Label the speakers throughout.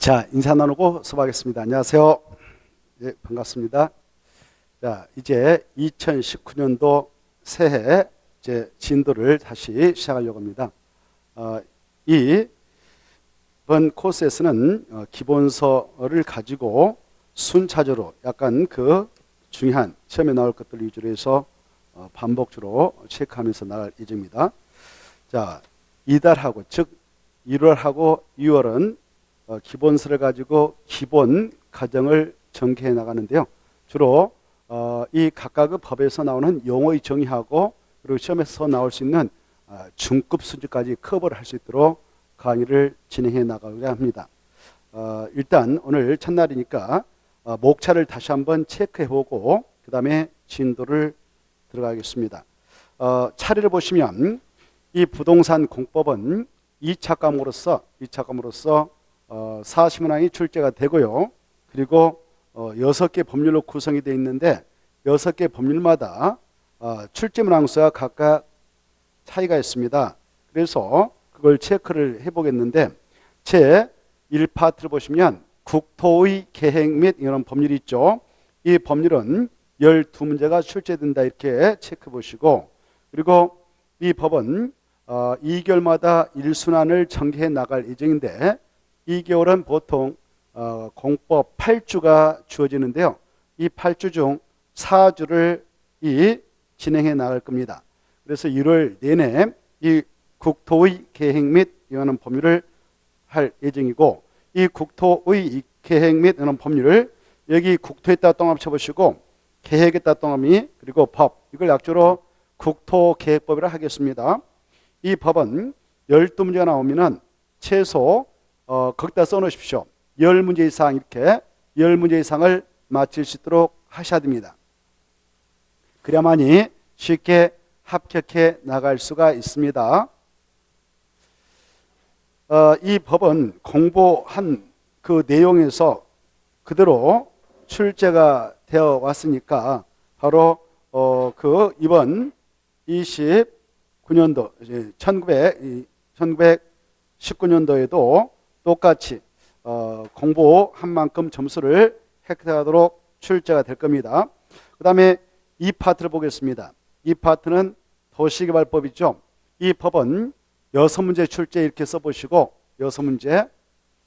Speaker 1: 자, 인사 나누고 수업하겠습니다. 안녕하세요. 네, 반갑습니다. 자, 이제 2019년도 새해 이제 진도를 다시 시작하려고 합니다. 이번 코스에서는 기본서를 가지고 순차적으로 약간 그 중요한 시험에 나올 것들 위주로 해서 반복적으로 체크하면서 나갈 예정입니다. 자, 이달하고 즉 1월하고 2월은 기본서를 가지고 기본 가정을 전개해 나가는데요. 주로 이 각각의 법에서 나오는 용어의 정의하고 그리고 시험에서 나올 수 있는 중급 수준까지 커버를 할 수 있도록 강의를 진행해 나가고자 합니다. 일단 오늘 첫날이니까 목차를 다시 한번 체크해 보고 그 다음에 진도를 들어가겠습니다. 차례를 보시면 이 부동산 공법은 2차 과목으로서 사시문항이 출제가 되고요. 그리고 6개 법률로 구성이 되어 있는데 6개 법률마다 출제문항 수가 각각 차이가 있습니다. 그래서 그걸 체크를 해보겠는데 제 1파트를 보시면 국토의 계획 및 이런 법률이 있죠. 이 법률은 12문제가 출제된다 이렇게 체크해 보시고, 그리고 이 법은 2개월마다 1순환을 전개해 나갈 예정인데 2개월은 보통 공법 8주가 주어지는데요. 이 8주 중 4주를 진행해 나갈 겁니다. 그래서 1월 내내 이 국토의 계획 및 이하는 법률을 할 예정이고, 이 국토의 계획 및 이하는 법률을 여기 국토에다 동합 쳐보시고 계획에다 동합이 그리고 법, 이걸 약조로 국토계획법이라 하겠습니다. 이 법은 12문제가 나오면은 최소 거기다 써놓으십시오. 10문제 이상 이렇게 10문제 이상을 맞힐 수 있도록 하셔야 됩니다. 그래야만이 쉽게 합격해 나갈 수가 있습니다. 이 법은 공부한 그 내용에서 그대로 출제가 되어 왔으니까 바로 이번 29년도 1919년도에도 똑같이 공부한 만큼 점수를 획득하도록 출제가 될 겁니다. 그 다음에 이 파트를 보겠습니다. 이 파트는 도시개발법이죠. 이 법은 6문제 출제 이렇게 써보시고 6문제,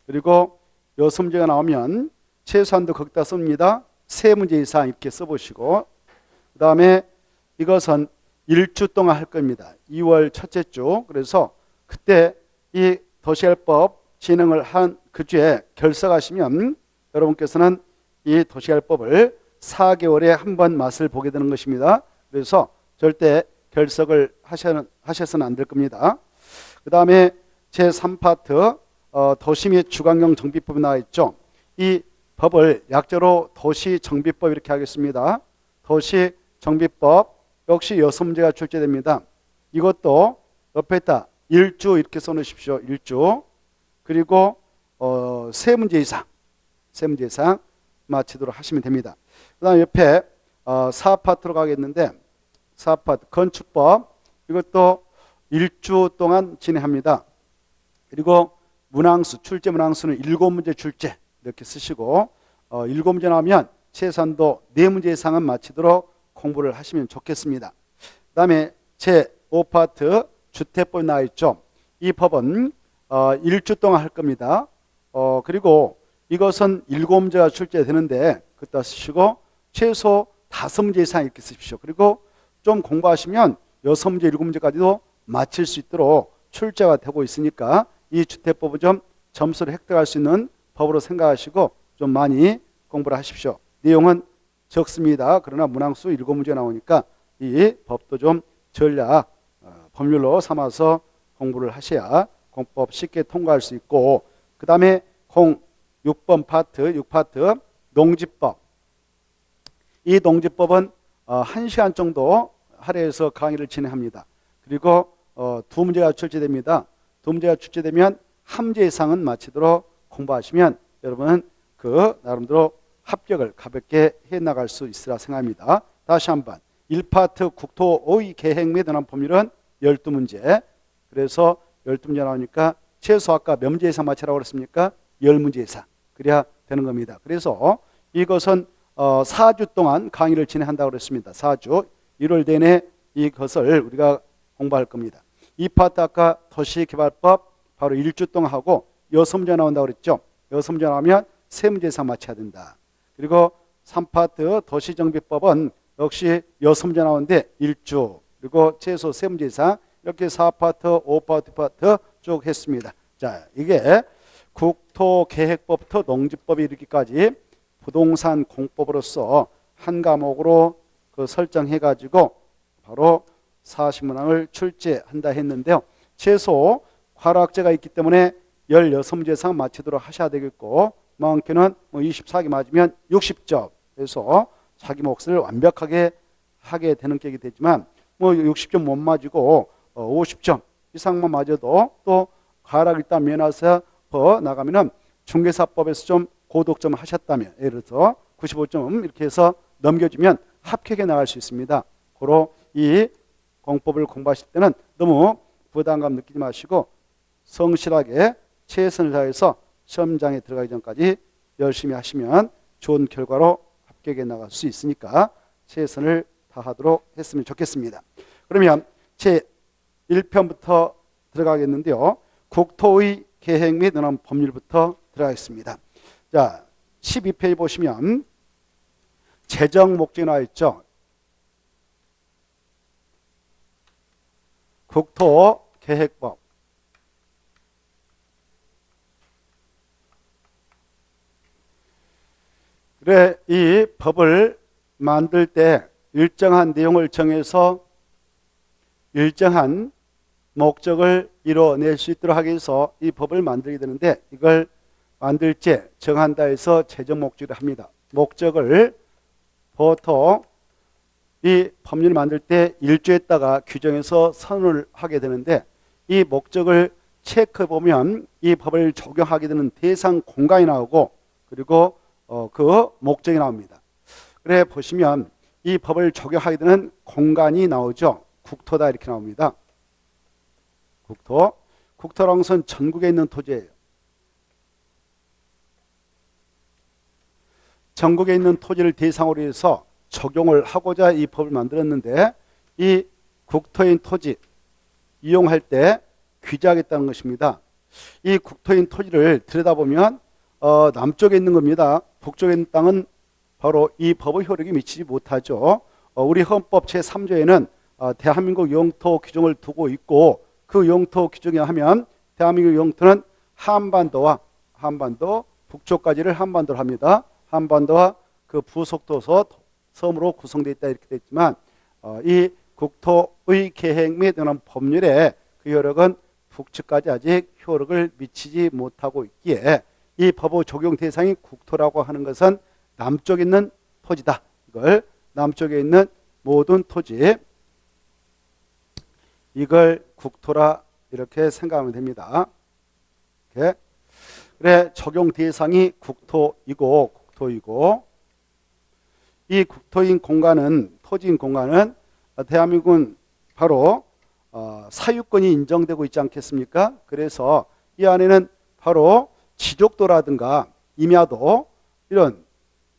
Speaker 1: 그리고 6문제가 나오면 최소한도 거기다 씁니다. 3문제 이상 이렇게 써보시고, 그 다음에 이것은 1주 동안 할 겁니다. 2월 첫째 주. 그래서 그때 이 도시개발법 진행을 한 그 주에 결석하시면 여러분께서는 이 도시개발법을 4개월에 한 번 맛을 보게 되는 것입니다. 그래서 절대 결석을 하셔서는 안 될 겁니다. 그 다음에 제3파트 도시 및 주관경 정비법이 나와 있죠. 이 법을 약자로 도시정비법 이렇게 하겠습니다. 도시정비법 역시 6문제가 출제됩니다. 이것도 옆에다 1주 이렇게 써놓으십시오. 1주. 그리고 3문제 이상 마치도록 하시면 됩니다. 그 다음 옆에 4파트로 가겠는데 4파트 건축법, 이것도 1주 동안 진행합니다. 그리고 문항수, 출제 문항수는 7문제 출제 이렇게 쓰시고 7문제 나오면 최소한도 4문제 이상은 마치도록 공부를 하시면 좋겠습니다. 그 다음에 제5파트 주택법이 나와 있죠. 이 법은 1주 동안 할 겁니다. 그리고 이것은 7문제가 출제되는데 그따 쓰시고 최소 5문제 이상 이렇게 쓰십시오. 그리고 좀 공부하시면 6문제, 7문제까지도 마칠 수 있도록 출제가 되고 있으니까 이 주택법은 좀 점수를 획득할 수 있는 법으로 생각하시고 좀 많이 공부를 하십시오. 내용은 적습니다. 그러나 문항수 7문제 나오니까 이 법도 좀 전략 법률로 삼아서 공부를 하셔야 공법 쉽게 통과할 수 있고, 그 다음에 6파트 농지법. 이 농지법은 1시간 정도 할애해서 강의를 진행합니다. 그리고 2문제가 출제됩니다. 2문제가 출제되면 1문제 이상은 마치도록 공부하시면 여러분은 그 나름대로 합격을 가볍게 해나갈 수 있으라 생각합니다. 다시 한번 1파트 국토의 계획 및 현안 법률은 12문제. 그래서 12문제 나오니까 최소 아까 몇 문제 이상 맞추라고 그랬습니까? 10문제 이상 그래야 되는 겁니다. 그래서 이것은 4주 동안 강의를 진행한다고 그랬습니다. 4주 1월 내내 이것을 우리가 공부할 겁니다. 이 파트 아까 도시개발법 바로 1주 동안 하고 6문제 나온다고 그랬죠. 6문제 나오면 3문제 이상 맞춰야 된다. 그리고 3파트 도시정비법은 역시 6문제 나오는데 1주 그리고 최소 3문제 이상 이렇게 4파트 5파트 파트 쭉 했습니다. 자, 이게 국토계획법부터 농지법에 이르기까지 부동산 공법으로서 한 과목으로 그 설정해 가지고 바로 40문항을 출제한다 했는데요. 최소 과락제가 있기 때문에 16문제 이상 맞추도록 하셔야 되겠고 많게는 24개 맞으면 60점 그래서 자기 몫을 완벽하게 하게 되는 격이 되지만 60점 못 맞고 50점 이상만 맞아도 또 과락 일단 면허서 나가면은 중개사법에서 좀 고득점 하셨다면 예를 들어서 95점 이렇게 해서 넘겨주면 합격해 나갈 수 있습니다. 고로 이 공법을 공부하실 때는 너무 부담감 느끼지 마시고 성실하게 최선을 다해서 시험장에 들어가기 전까지 열심히 하시면 좋은 결과로 합격해 나갈 수 있으니까 최선을 다하도록 했으면 좋겠습니다. 그러면 제 1편부터 들어가겠는데요. 국토의 계획 및 운영 법률부터 들어가겠습니다. 자, 12페이지 보시면 재정 목적이 나와 있죠. 국토계획법. 그래, 이 법을 만들 때 일정한 내용을 정해서 일정한 목적을 이뤄낼 수 있도록 하기 위해서 이 법을 만들게 되는데 이걸 만들 때 정한다 해서 재정 목적을 합니다. 목적을 보통 이 법률을 만들 때 1조에다가 규정해서 선언을 하게 되는데 이 목적을 체크해 보면 이 법을 적용하게 되는 대상 공간이 나오고 그리고 그 목적이 나옵니다. 그래 보시면 이 법을 적용하게 되는 공간이 나오죠. 국토다 이렇게 나옵니다. 국토. 국토라는 것은 전국에 있는 토지예요. 전국에 있는 토지를 대상으로 해서 적용을 하고자 이 법을 만들었는데 이 국토인 토지 이용할 때 규제하겠다는 것입니다. 이 국토인 토지를 들여다보면 남쪽에 있는 겁니다. 북쪽에 있는 땅은 바로 이 법의 효력이 미치지 못하죠. 우리 헌법 제3조에는 대한민국 영토 규정을 두고 있고 그 영토 규정에 하면 대한민국 영토는 한반도와 북쪽까지를 한반도로 합니다. 한반도와 그 부속도 섬으로 구성되어 있다 이렇게 되어 있지만 이 국토의 계획 및 법률의 그 효력은 북측까지 아직 효력을 미치지 못하고 있기에 이 법의 적용 대상이 국토라고 하는 것은 남쪽에 있는 토지다. 이걸 남쪽에 있는 모든 토지 이걸 국토라 이렇게 생각하면 됩니다. 이렇게. 그래 적용 대상이 국토이고 이 국토인 공간은 토지인 공간은 대한민국은 바로 사유권이 인정되고 있지 않겠습니까? 그래서 이 안에는 바로 지족도라든가 임야도 이런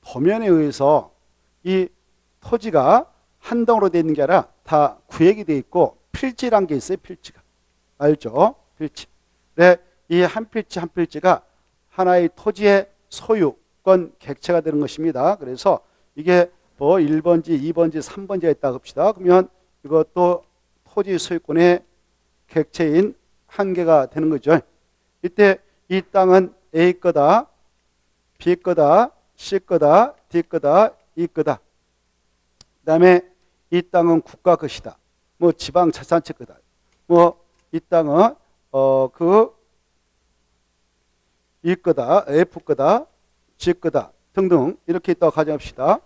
Speaker 1: 도면에 의해서 이 토지가 한 덩으로 되어 있는 게 아니라 다 구획이 되어 있고 필지란 게 있어요. 필지가. 알죠? 필지. 네, 이 한 필지 한 필지가 하나의 토지의 소유권 객체가 되는 것입니다. 그래서 이게 뭐 1번지, 2번지, 3번지가 있다고 합시다. 그러면 이것도 토지 소유권의 객체인 한 개가 되는 거죠. 이때 이 땅은 A 거다, B 거다, C 거다, D 거다, E 거다. 그 다음에 이 땅은 국가 것이다. 뭐 지방 자산채 거다. 뭐 이 땅은 E 거다, F 거다, G 거다 등등 이렇게 있다고 가정합시다.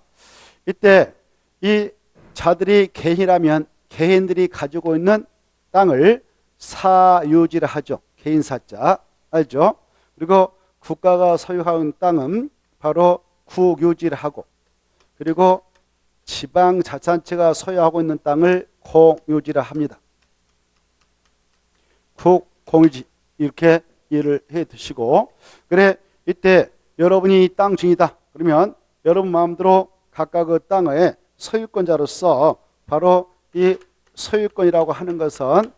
Speaker 1: 이때 이 자들이 개인이라면 개인들이 가지고 있는 땅을 사유지라 하죠. 개인사자 알죠? 그리고 국가가 소유하고 있는 땅은 바로 국유지를 하고 그리고 지방자치단체가 소유하고 있는 땅을 공유지라 합니다. 국공유지 이렇게 이해를 해 두시고 그래 이때 여러분이 땅 주인이다. 그러면 여러분 마음대로 각각 그 땅의 소유권자로서 바로 이 소유권이라고 하는 것은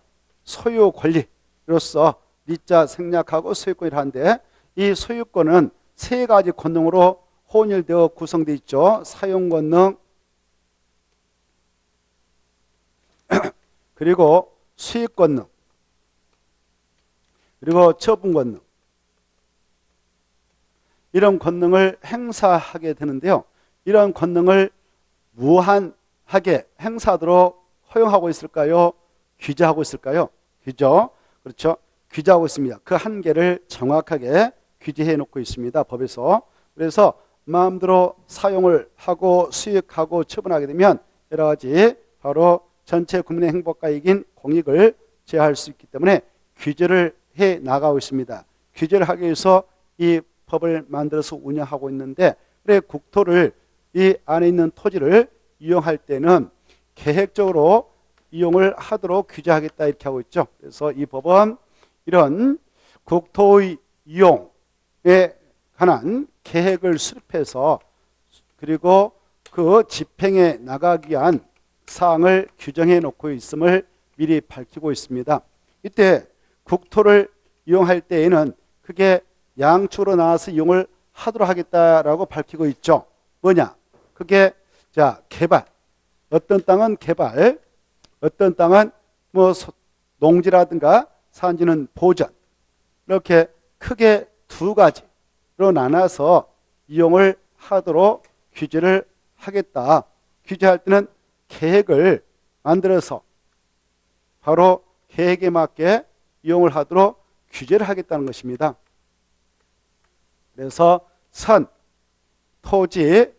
Speaker 1: 소유 권리로서 리자 생략하고 소유권이라 하는데 이 소유권은 세 가지 권능으로 혼혈되어 구성되어 있죠. 사용 권능, 그리고 수익 권능, 그리고 처분 권능. 이런 권능을 행사하게 되는데요. 이런 권능을 무한하게 행사하도록 허용하고 있을까요? 규제하고 있을까요? 규제. 그렇죠. 규제하고 있습니다. 그 한계를 정확하게 규제해 놓고 있습니다. 법에서. 그래서 마음대로 사용을 하고 수익하고 처분하게 되면 여러 가지 바로 전체 국민의 행복과 이익인 공익을 제어할 수 있기 때문에 규제를 해 나가고 있습니다. 규제를 하기 위해서 이 법을 만들어서 운영하고 있는데, 그래 국토를 이 안에 있는 토지를 이용할 때는 계획적으로 이용을 하도록 규제하겠다 이렇게 하고 있죠. 그래서 이 법은 이런 국토의 이용에 관한 계획을 수립해서 그리고 그 집행에 나가기 위한 사항을 규정해 놓고 있음을 미리 밝히고 있습니다. 이때 국토를 이용할 때에는 그게 양축으로 나와서 이용을 하도록 하겠다라고 밝히고 있죠. 뭐냐? 그게 자 개발. 어떤 땅은 개발, 어떤 땅은 뭐 농지라든가 산지는 보전. 이렇게 크게 두 가지로 나눠서 이용을 하도록 규제를 하겠다. 규제할 때는 계획을 만들어서 바로 계획에 맞게 이용을 하도록 규제를 하겠다는 것입니다. 그래서 선, 토지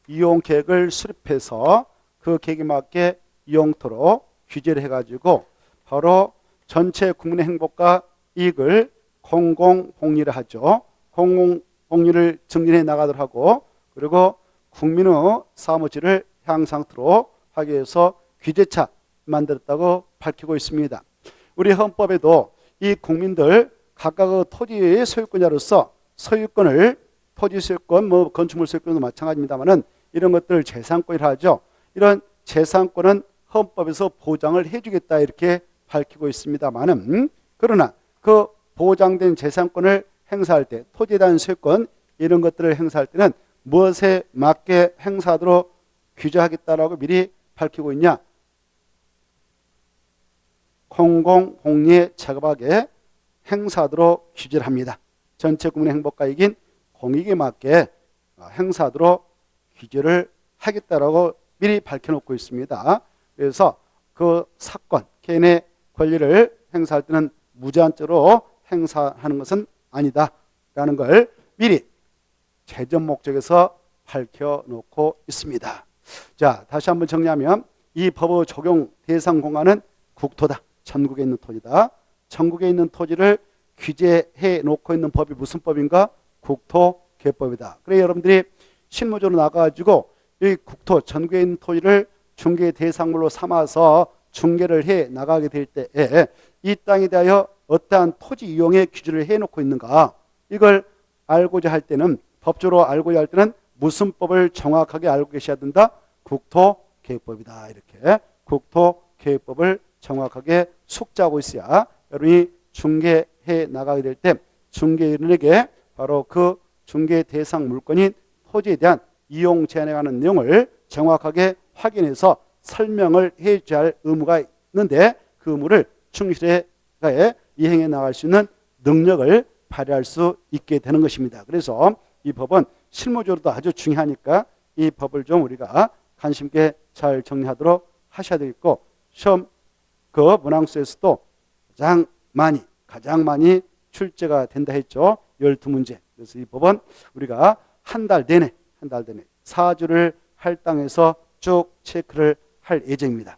Speaker 1: 이용 계획을 수립해서 그 계획에 맞게 이용토록 규제를 해가지고 바로 전체 국민의 행복과 이익을 공공복리를 하죠. 공공복리를 증진해 나가도록 하고, 그리고 국민의 사무질을 향상토록 하기 위해서 규제차 만들었다고 밝히고 있습니다. 우리 헌법에도 이 국민들 각각의 토지의 소유권자로서 소유권을, 토지 소유권, 뭐 건축물 소유권도 마찬가지입니다만은 이런 것들을 재산권이라 하죠. 이런 재산권은 헌법에서 보장을 해주겠다 이렇게 밝히고 있습니다만은, 그러나 그 보장된 재산권을 행사할 때 토지에 대한 소유권 이런 것들을 행사할 때는 무엇에 맞게 행사하도록 규제하겠다라고 미리 밝히고 있냐? 공공복리에 적합하게 행사하도록 규제를 합니다. 전체 국민의 행복과 이익인 공익에 맞게 행사하도록 규제를 하겠다라고 미리 밝혀놓고 있습니다. 그래서 그 사건, 개인의 권리를 행사할 때는 무제한적으로 행사하는 것은 아니다라는 걸 미리 재정 목적에서 밝혀놓고 있습니다. 자, 다시 한번 정리하면 이 법의 적용 대상 공간은 국토다. 전국에 있는 토지다. 전국에 있는 토지를 규제해 놓고 있는 법이 무슨 법인가? 국토개법이다. 그래 여러분들이 실무적으로 나가가지고 이 국토 전국에 있는 토지를 중개 대상물로 삼아서 중개를 해 나가게 될 때에 이 땅에 대하여 어떠한 토지 이용의 규제를 해놓고 있는가, 이걸 알고자 할 때는, 법적으로 알고자 할 때는 무슨 법을 정확하게 알고 계셔야 된다? 국토개혁법이다. 이렇게 국토개혁법을 정확하게 숙지하고 있어야 여러분이 중개해 나가게 될 때 중개인에게 바로 그 중개 대상 물건인 토지에 대한 이용 제한에 관한 내용을 정확하게 확인해서 설명을 해줘야 할 의무가 있는데, 그 의무를 충실히 이행해 나갈 수 있는 능력을 발휘할 수 있게 되는 것입니다. 그래서 이 법은 실무적으로도 아주 중요하니까 이 법을 좀 우리가 관심 있게 잘 정리하도록 하셔야 되겠고, 시험 그 문항수에서도 가장 많이 출제가 된다 했죠. 12문제. 그래서 이 법은 우리가 한 달 내내 4주를 할당해서 쭉 체크를 할 예정입니다.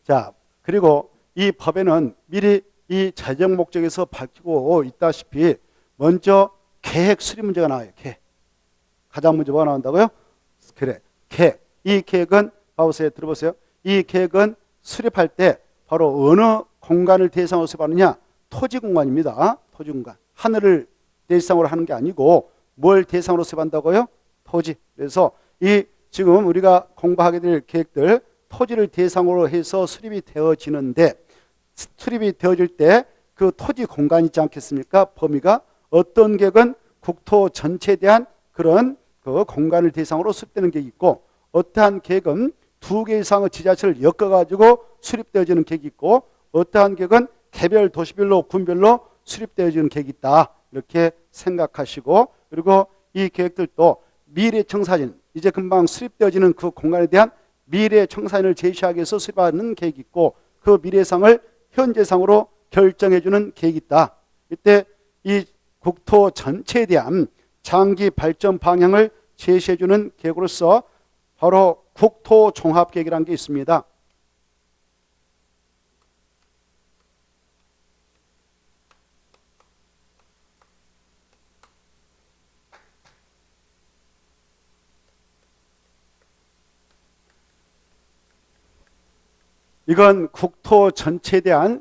Speaker 1: 자, 그리고 이 법에는 미리 이 재정 목적에서 밝히고 있다시피 먼저 계획 수립 문제가 나와요. 계획. 가장 먼저 뭐가 나온다고요? 그래. 계획. 이 계획은 봐보세요. 들어보세요. 이 계획은 수립할 때 바로 어느 공간을 대상으로 수립하느냐? 토지 공간입니다. 토지 공간. 하늘을 대상으로 하는 게 아니고 뭘 대상으로 수립한다고요? 토지. 그래서 이 지금 우리가 공부하게 될 계획들 토지를 대상으로 해서 수립이 되어지는데 수립이 되어질 때 그 토지 공간이 있지 않겠습니까? 범위가 어떤 계획은 국토 전체에 대한 그런 그 공간을 대상으로 수립되는 계획이 있고 어떠한 계획은 2개 이상의 지자체를 엮어가지고 수립되어지는 계획이 있고 어떠한 계획은 개별 도시별로 군별로 수립되어지는 계획이 있다. 이렇게 생각하시고 그리고 이 계획들도 미래 청사진 이제 금방 수립되어지는 그 공간에 대한 미래 청사진을 제시하기 위해서 수립하는 계획이 있고 그 미래상을 현재상으로 결정해주는 계획이 있다. 이때 이 국토 전체에 대한 장기 발전 방향을 제시해주는 계획으로서 바로 국토종합계획이라는 게 있습니다. 이건 국토 전체에 대한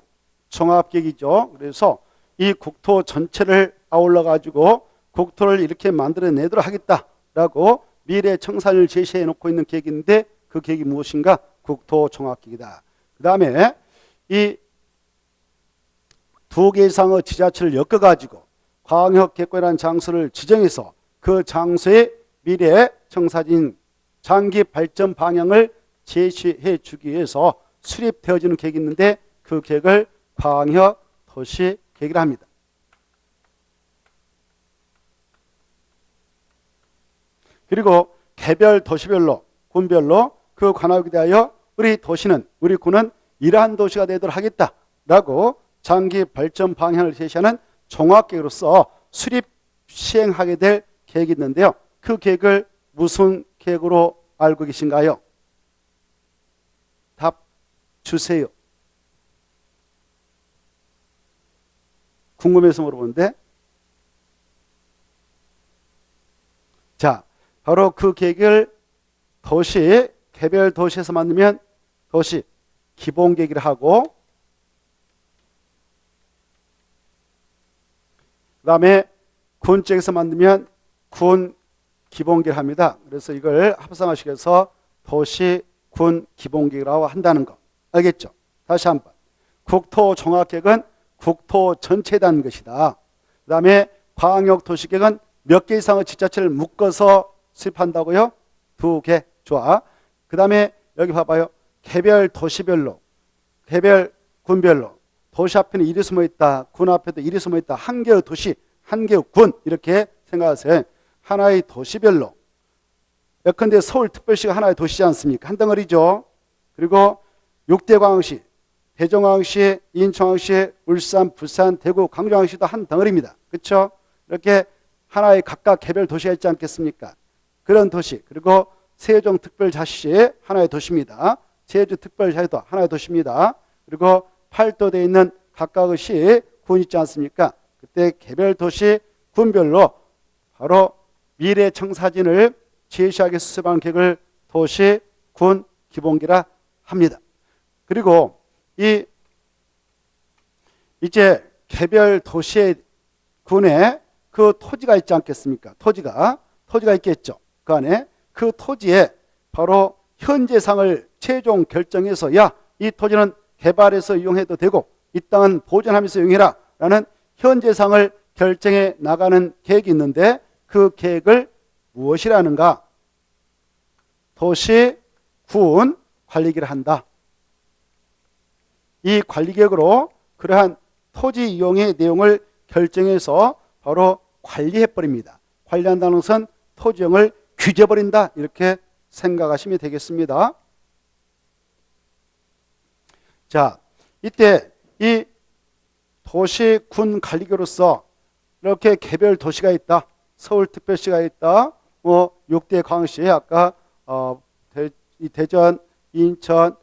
Speaker 1: 종합계획이죠. 그래서 이 국토 전체를 아울러 가지고 국토를 이렇게 만들어내도록 하겠다라고 미래 청사진을 제시해 놓고 있는 계획인데 그 계획이 무엇인가? 국토 종합계획이다. 그 다음에 이 2개 이상의 지자체를 엮어 가지고 광역계획이라는 장소를 지정해서 그 장소의 미래 청사진 장기 발전 방향을 제시해 주기 위해서 수립되어지는 계획이 있는데 그 계획을 광역도시계획이라 합니다. 그리고 개별 도시별로 군별로 그 관할에 대하여 우리 도시는 우리 군은 이러한 도시가 되도록 하겠다라고 장기 발전 방향을 제시하는 종합계획으로서 수립 시행하게 될 계획이 있는데요. 그 계획을 무슨 계획으로 알고 계신가요? 답 주세요. 궁금해서 물어보는데 자 바로 그 계획을 도시 개별 도시에서 만들면 도시 기본계획을 하고 그 다음에 군 쪽에서 만들면 군 기본계획을 합니다. 그래서 이걸 합성하시기 위해서 도시 군 기본계획이라고 한다는 거 알겠죠? 다시 한번 국토종합계획은 국토 전체에 대한 것이다. 그 다음에 광역도시계획은 몇 개 이상의 지자체를 묶어서 수립한다고요? 2개. 좋아. 그 다음에 여기 봐봐요. 개별 도시별로 개별 군별로 도시 앞에는 일이 숨어있다. 군 앞에도 일이 숨어있다. 한 개의 도시 한 개의 군 이렇게 생각하세요. 하나의 도시별로 예컨대 서울특별시가 하나의 도시지 않습니까? 한 덩어리죠. 그리고 6대 광역시 대전광역시, 인천광역시, 울산, 부산, 대구, 광주광역시도 한 덩어리입니다. 그렇죠? 이렇게 하나의 각각 개별 도시가 있지 않겠습니까? 그런 도시 그리고 세종특별자치시 하나의 도시입니다. 제주특별자치도 하나의 도시입니다. 그리고 팔도대에 있는 각각의 시, 군 있지 않습니까? 그때 개별 도시, 군별로 바로 미래 청사진을 제시하기 위해서 수립하는 계획을 도시, 군, 기본계획이라 합니다. 그리고 이제 개별 도시의 군에 그 토지가 있지 않겠습니까? 토지가 있겠죠. 그 안에 그 토지에 바로 현재상을 최종 결정해서 야, 이 토지는 개발해서 이용해도 되고 이 땅은 보존하면서 이용해라 라는 현재상을 결정해 나가는 계획이 있는데 그 계획을 무엇이라는가? 도시, 군 관리계획을 한다. 이 관리계획으로 그러한 토지 이용의 내용을 결정해서 바로 관리해버립니다. 관리한다는 것은 토지용을 규제해버린다 이렇게 생각하시면 되겠습니다. 자, 이때 이 도시, 군 관리계획으로서 이렇게 개별 도시가 있다. 서울특별시가 있다. 6대 광역시 아까 대전, 인천,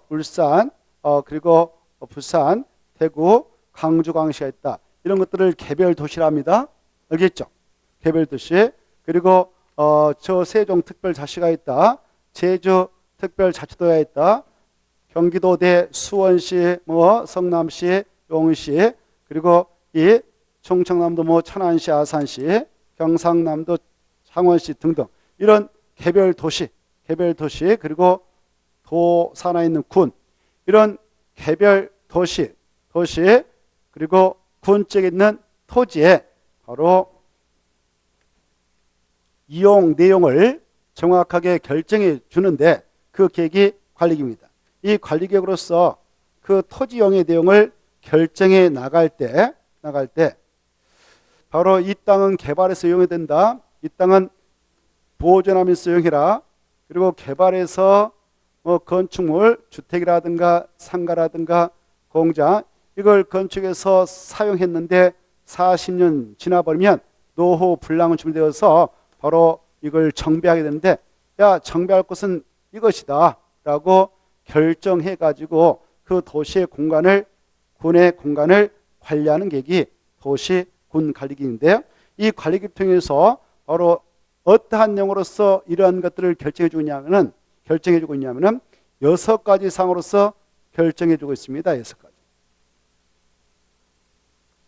Speaker 1: 울산 그리고 부산, 대구, 광주광역시가 있다. 이런 것들을 개별 도시라 합니다. 알겠죠? 개별 도시. 그리고 저 세종특별자치가 있다. 제주특별자치도가 있다. 경기도대 수원시, 성남시, 용시 그리고 이 충청남도 뭐 천안시, 아산시, 경상남도 창원시 등등 이런 개별 도시 그리고 도 산하에 있는 군 이런 개별 도시 그리고 군 쪽에 있는 토지에 바로 이용 내용을 정확하게 결정해 주는데 그 계획이 관리계획입니다. 이 관리계획으로서 그 토지용의 내용을 결정해 나갈 때 바로 이 땅은 개발해서 이용해야 된다. 이 땅은 보존하면서 이용해라. 그리고 개발해서 뭐 건축물, 주택이라든가 상가라든가 공장 이걸 건축해서 사용했는데 40년 지나버리면 노후 불량은 준비되어서 바로 이걸 정비하게 되는데 야 정비할 것은 이것이다 라고 결정해 가지고 그 도시의 공간을 군의 공간을 관리하는 계획이 도시군관리계획인데요. 이 관리계획 통해서 바로 어떠한 내용으로서 이러한 것들을 결정해 주고 있냐면은 6가지 사항으로서 결정해 주고 있습니다.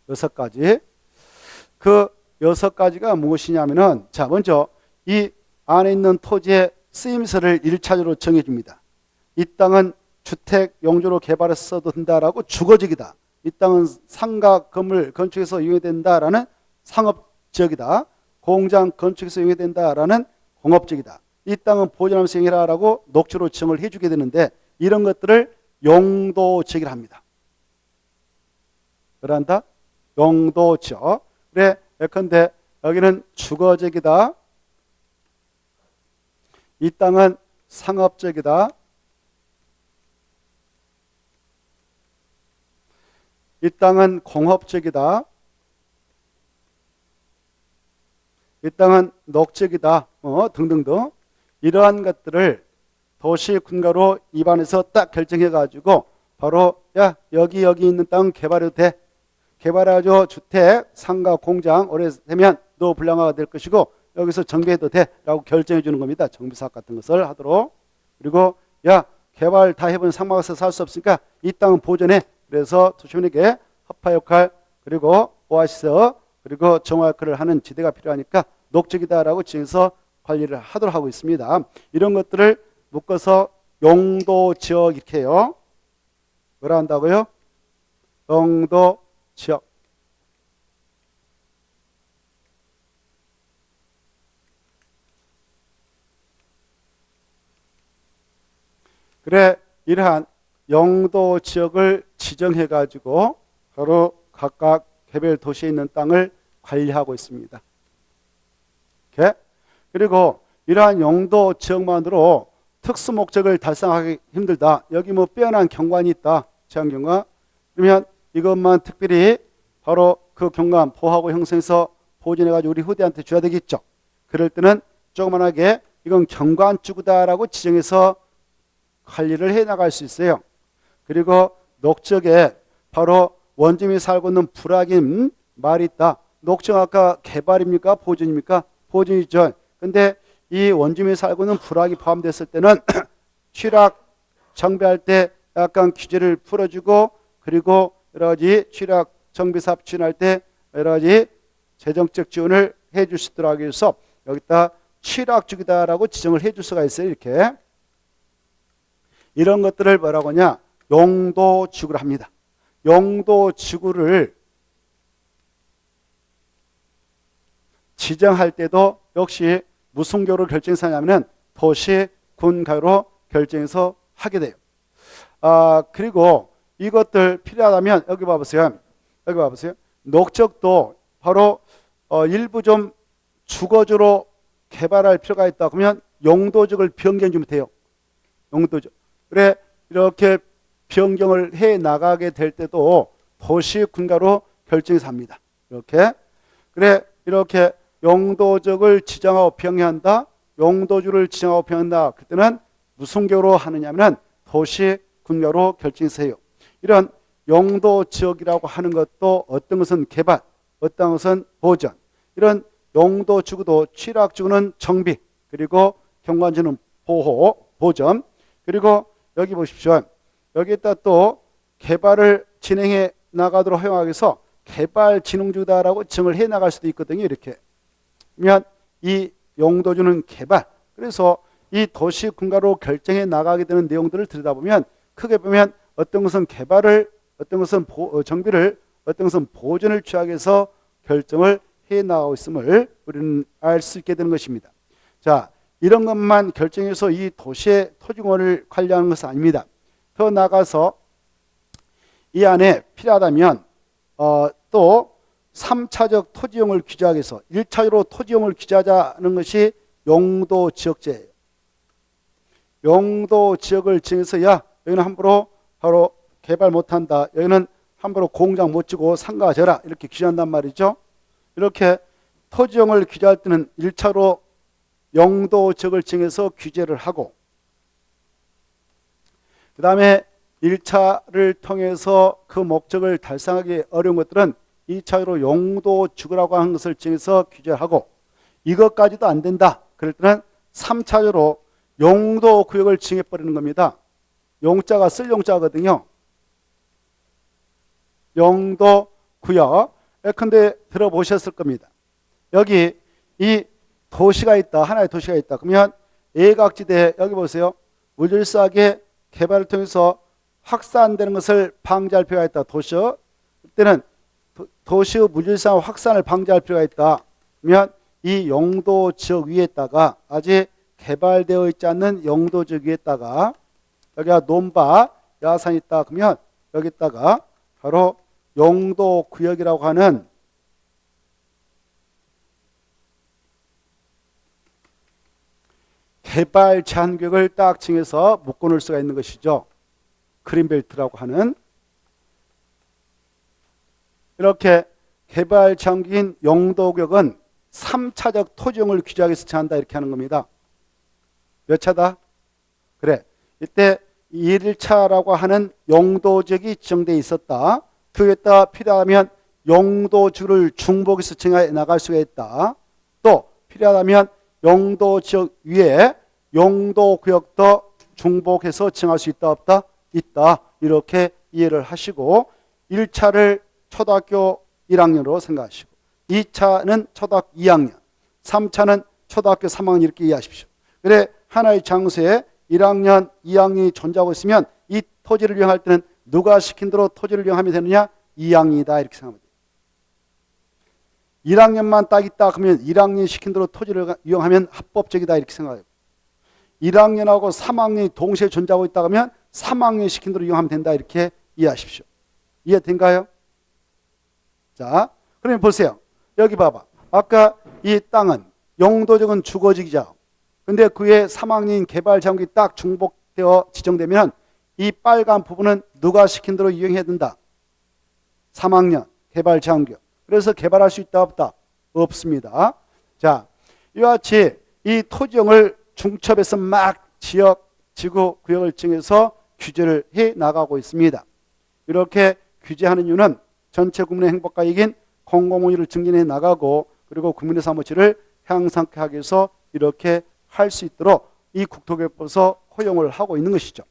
Speaker 1: 6가지. 그 6가지가 무엇이냐면은 자, 먼저 이 안에 있는 토지의 쓰임새를 1차적으로 정해 줍니다. 이 땅은 주택 용도로 개발해서 써도 된다라고 주거지이다. 이 땅은 상가 건물 건축해서 이용해야 된다라는 상업지역이다. 공장 건축해서 이용해야 된다라는 공업지역이다. 이 땅은 보존하면서 이용해라라고 녹지로 지정을 해주게 되는데 이런 것들을 용도지역이라 합니다. 그런다 용도지역. 그래 예컨대 여기는 주거지역이다. 이 땅은 상업지역이다. 이 땅은 공업지역이다. 이 땅은 녹지역이다. 등등등 이러한 것들을 도시군가로 입안해서 딱 결정해 가지고 바로 야 여기 있는 땅 개발해도 돼. 개발해줘 주택, 상가, 공장 오래되면 노후 불량화가 될 것이고 여기서 정비해도 돼 라고 결정해 주는 겁니다. 정비사업 같은 것을 하도록. 그리고 야 개발 다 해본 상막에서 살 수 없으니까 이 땅은 보존해. 그래서 도시민에게 허파 역할 그리고 오아시스 그리고 정화 역할을 하는 지대가 필요하니까 녹지이다라고 지어서 관리를 하도록 하고 있습니다. 이런 것들을 묶어서 용도지역 이렇게 해요. 뭐라 한다고요? 용도지역. 그래 이러한 용도지역을 지정해 가지고 바로 각각 개별 도시에 있는 땅을 관리하고 있습니다. 이렇게. 그리고 이러한 용도지역만으로 특수목적을 달성하기 힘들다. 여기 뭐 빼어난 경관이 있다. 제한경관. 그러면 이것만 특별히 바로 그 경관 보호하고 형성해서 보존해가지고 우리 후대한테 줘야 되겠죠. 그럴 때는 조그만하게 이건 경관주구다라고 지정해서 관리를 해나갈 수 있어요. 그리고 녹지역에 바로 원주민이 살고 있는 불악인 말이 있다. 녹지역 아까 개발입니까? 보존입니까? 보존이죠. 근데 이 원주민이 살고 있는 불악이 포함됐을 때는 취락 정비할 때 약간 규제를 풀어주고 그리고 여러 가지 취락 정비 사업 추진할 때 여러 가지 재정적 지원을 해줄 수 있도록 하기 위해서 여기다 취락주기다라고 지정을 해줄 수가 있어요. 이렇게. 이런 것들을 뭐라고 하냐? 용도지구를 합니다. 용도지구를 지정할 때도 역시 무슨 교로 결정해서 하냐면 도시군가로 결정해서 하게 돼요. 그리고 이것들 필요하다면 여기 봐보세요. 녹지역도 바로 일부 좀 주거지로 개발할 필요가 있다. 그러면 용도지역을 변경해 주면 돼요. 용도지역. 그래 이렇게 변경을 해 나가게 될 때도 도시군가로 결정해서 합니다. 이렇게. 그래 이렇게 용도지역을 지정하고 변경한다. 용도주를 지정하고 변경한다. 그때는 무슨 교로 하느냐면 도시군가로 결정해서 해요. 이런 용도지역이라고 하는 것도 어떤 것은 개발, 어떤 것은 보전. 이런 용도지구도 취락지구는 정비, 그리고 경관지구는 보호, 보전. 그리고 여기 보십시오. 여기에다 또 개발을 진행해 나가도록 허용하기 위해서 개발진흥주다라고 지정을 해 나갈 수도 있거든요. 이렇게. 그러면 이 용도주는 개발. 그래서 이 도시 군가로 결정해 나가게 되는 내용들을 들여다보면 크게 보면 어떤 것은 개발을, 어떤 것은 정비를, 어떤 것은 보존을 취하기 위해서 결정을 해 나가고 있음을 우리는 알 수 있게 되는 것입니다. 자, 이런 것만 결정해서 이 도시의 토지공원을 관리하는 것은 아닙니다. 더 나아가서 이 안에 필요하다면 또 3차적 토지용을 규제하기 위해서 1차적으로 토지용을 규제하자는 것이 용도지역제예요. 용도지역을 정해서 야 여기는 함부로 바로 개발 못한다. 여기는 함부로 공장 못 지고 상가 져라. 이렇게 규제한단 말이죠. 이렇게 토지용을 규제할 때는 1차로 용도지역을 정해서 규제를 하고 그 다음에 1차를 통해서 그 목적을 달성하기 어려운 것들은 2차로 용도지구라고 하는 것을 정해서 규제하고 이것까지도 안 된다. 그럴 때는 3차로 용도구역을 정해버리는 겁니다. 용자가 쓸 용자거든요. 용도구역. 예컨대 들어보셨을 겁니다. 여기 이 도시가 있다. 하나의 도시가 있다. 그러면 애각지대 여기 보세요. 무질서하게 개발을 통해서 확산되는 것을 방지할 필요가 있다. 도시의 그때는 도시의 무질서한 확산을 방지할 필요가 있다. 그러면 이 용도지역 위에다가 아직 개발되어 있지 않는 용도지역 위에다가 여기가 논바 야산이 있다. 그러면 여기다가 바로 용도구역이라고 하는 개발 제한구역을 딱 정해서 묶어놓을 수가 있는 것이죠. 그린벨트라고 하는 이렇게 개발 제한구역인 용도구역은 3차적 토지용을 규제하기 위해서 정한다 이렇게 하는 겁니다. 몇 차다? 그래. 이때 1차라고 하는 용도지역이 지정되어 있었다. 그에다 필요하다면 용도주를 중복해서 정해 나갈 수가 있다. 또 필요하다면 용도지역 위에 용도구역도 중복해서 정할 수 있다 없다? 있다. 이렇게 이해를 하시고 1차를 초등학교 1학년으로 생각하시고 2차는 초등학교 2학년 3차는 초등학교 3학년 이렇게 이해하십시오. 그래 하나의 장소에 1학년, 2학년이 존재하고 있으면 이 토지를 이용할 때는 누가 시킨 대로 토지를 이용하면 되느냐? 2학년이다 이렇게 생각하면 돼요. 1학년만 딱 있다 그러면 1학년이 시킨 대로 토지를 이용하면 합법적이다 이렇게 생각해요. 1학년하고 3학년이 동시에 존재하고 있다 그러면 3학년이 시킨 대로 이용하면 된다 이렇게 이해하십시오. 이해된가요? 자, 그러면 보세요. 여기 봐봐. 아까 이 땅은 용도적은 주거지기죠. 근데 그에 3학년 개발 제한구역이 딱 중복되어 지정되면 이 빨간 부분은 누가 시킨 대로 이용해야 된다? 3학년 개발 제한구역. 그래서 개발할 수 있다 없다? 없습니다. 자, 이와 같이 이 토지용을 중첩에서 막 지역, 지구, 구역을 정해서 규제를 해 나가고 있습니다. 이렇게 규제하는 이유는 전체 국민의 행복과 이익인 공공의를 증진해 나가고 그리고 국민의 삶의 향상케 하기 위해서 이렇게 할 수 있도록 이 국토교육부에서 허용을 하고 있는 것이죠.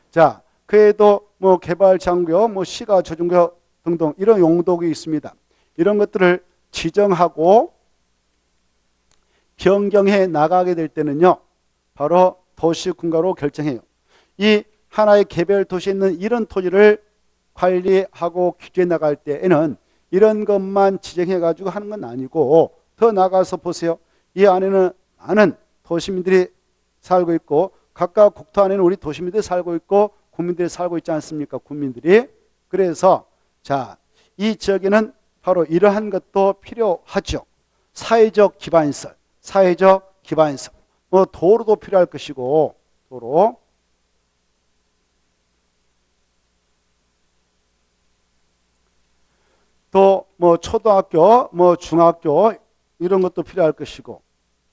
Speaker 1: 자, 그에도 뭐 개발 제한구역, 뭐 시가 조정구역 등등 이런 용도가 있습니다. 이런 것들을 지정하고 변경해 나가게 될 때는요, 바로 도시군가로 결정해요. 이 하나의 개별 도시에 있는 이런 토지를 관리하고 규제해 나갈 때에는 이런 것만 지정해 가지고 하는 건 아니고 더 나가서 보세요. 이 안에는 많은 도시민들이 살고 있고 각각 국토 안에는 우리 도시민들이 살고 있고 국민들이 살고 있지 않습니까? 국민들이. 그래서 자, 이 지역에는 바로 이러한 것도 필요하죠. 사회적 기반시설, 사회적 기반시설. 뭐 도로도 필요할 것이고 도로. 또 뭐 초등학교, 뭐 중학교 이런 것도 필요할 것이고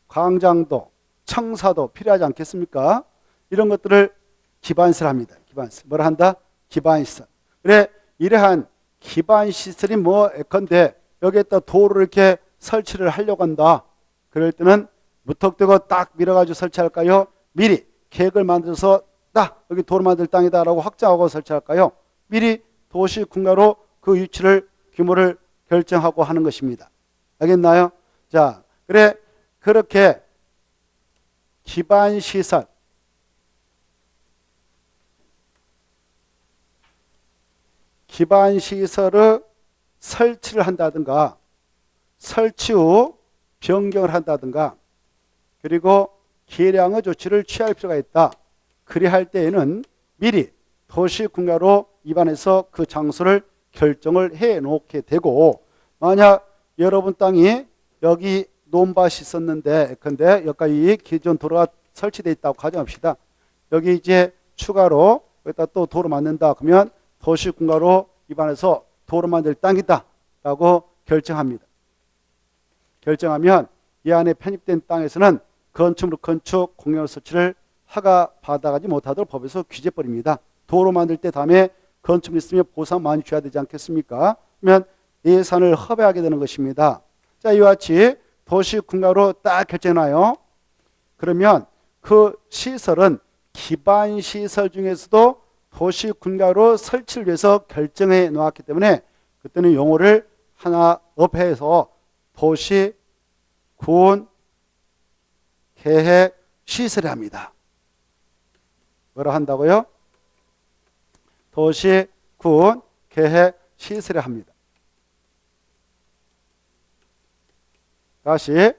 Speaker 1: 광장도, 청사도 필요하지 않겠습니까? 이런 것들을 기반시설합니다. 기반시설. 뭐라 한다? 기반시설. 그래 이러한 기반시설이 뭐 예컨대 여기에다 도로를 이렇게 설치를 하려고 한다. 그럴 때는 무턱대고 딱 밀어가지고 설치할까요? 미리 계획을 만들어서 딱 여기 도로 만들 땅이다라고 확정하고 설치할까요? 미리 도시 군가로 그 위치를 규모를 결정하고 하는 것입니다. 알겠나요? 자, 그래 그렇게 기반 시설의 설치를 한다든가 설치 후 변경을 한다든가 그리고 계량의 조치를 취할 필요가 있다. 그리할 때에는 미리 도시군가로 입안해서 그 장소를 결정을 해 놓게 되고, 만약 여러분 땅이 여기 논밭이 있었는데 근데 여기까지 기존 도로가 설치되어 있다고 가정합시다. 여기 이제 추가로 여기다 또 도로 만든다 그러면 도시군가로 입안해서 도로 만들 땅이다 라고 결정합니다. 결정하면 이 안에 편입된 땅에서는 건축물 건축 공영 설치를 허가 받아가지 못하도록 법에서 규제버립니다. 도로 만들 때 다음에 건축물 있으면 보상 많이 줘야 되지 않겠습니까? 그러면 예산을 허배하게 되는 것입니다. 자, 이와 같이 도시군가로 딱 결정해놔요. 그러면 그 시설은 기반 시설 중에서도 도시군가로 설치를 위해서 결정해 놓았기 때문에 그때는 용어를 하나 업해서 도시군 계획 시설을 합니다. 뭐라 한다고요? 도시군 계획 시설을 합니다. 다시,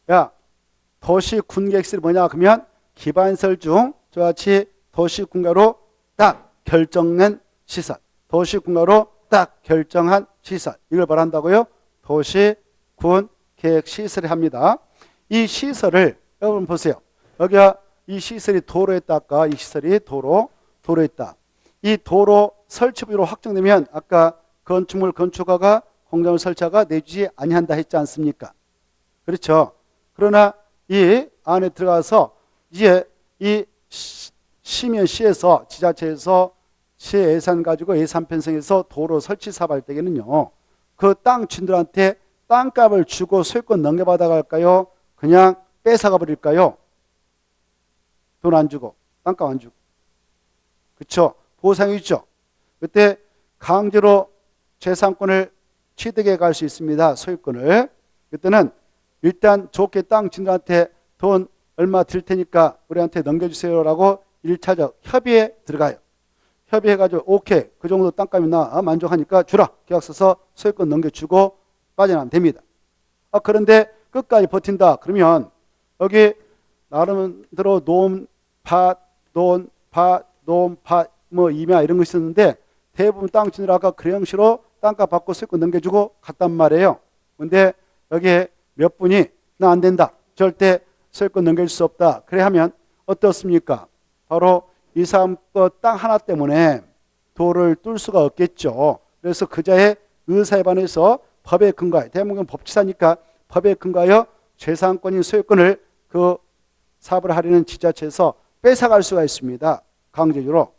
Speaker 1: 야, 도시군 계획 시설이 뭐냐? 그러면 기반시설 중 저와 같이 도시군가로 딱 결정된 시설, 도시군가로 딱 결정한 시설, 이걸 말한다고요? 도시군 계획 시설을 합니다. 이 시설을 여러분 보세요. 여기가 이 시설이 도로에 있다. 아까 이 시설이 도로에 있다. 이 도로 설치비로 확정되면 아까 건축물 건축가가 공장을 설치하가 내주지 아니한다 했지 않습니까? 그렇죠. 그러나 이 안에 들어가서 이제 이 시면 시에서 지자체에서 시 예산 가지고 예산 편성해서 도로 설치 사업할 때에는요. 그 땅 주인들한테 땅값을 주고 소유권 넘겨받아 갈까요? 그냥 뺏어가 버릴까요? 돈 안 주고 땅값 안 주고. 그렇죠. 보상이 있죠. 그때 강제로 재산권을 취득해 갈 수 있습니다. 소유권을. 그때는 일단 좋게 땅 주인들한테 돈 얼마 드릴 테니까 우리한테 넘겨주세요라고 1차적 협의에 들어가요. 협의해가지고 오케이 그 정도 땅값이 나 만족하니까 주라 계약 써서 소유권 넘겨주고 빠져나가면 됩니다. 그런데 끝까지 버틴다 그러면 여기 나름대로 논밭 뭐 임야 이런 거 있었는데 대부분 땅 주인들 아까 그런 형식으로 땅값 받고 소유권 넘겨주고 갔단 말이에요. 근데 여기에 몇 분이 나 안 된다 절대 소유권 넘겨줄 수 없다 그래 하면 어떻습니까? 바로 이 사람 거 땅 하나 때문에 도를 뚫을 수가 없겠죠. 그래서 그자의 의사에 반해서 법에 근거하여 대한민국은 법치사니까 법에 근거하여 재산권인 소유권을 그 사업을 하려는 지자체에서 뺏어갈 수가 있습니다. 강제적으로.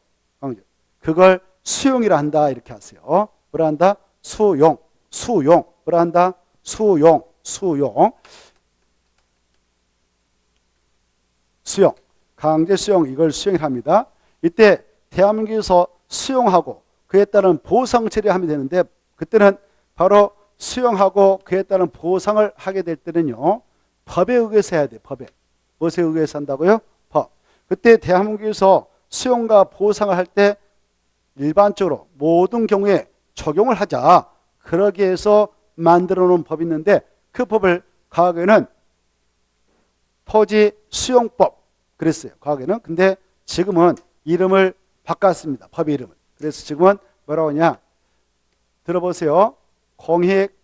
Speaker 1: 그걸 수용이라 한다 이렇게 하세요. 뭐라 한다? 수용. 뭐라 한다? 수용. 강제 수용 이걸 수용을 합니다. 이때 대한민국에서 수용하고 그에 따른 보상 처리하면 되는데 그때는 바로 수용하고 그에 따른 보상을 하게 될 때는요. 법에 의해서 해야 돼요. 법에. 무엇에 의해서 한다고요? 법. 그때 대한민국에서 수용과 보상을 할 때 일반적으로 모든 경우에 적용을 하자. 그러기 위해서 만들어 놓은 법이 있는데 그 법을 과거에는 토지 수용법 그랬어요. 과거에는. 근데 지금은 이름을 바꿨습니다. 법의 이름을. 그래서 지금은 뭐라고 하냐. 들어보세요. 공익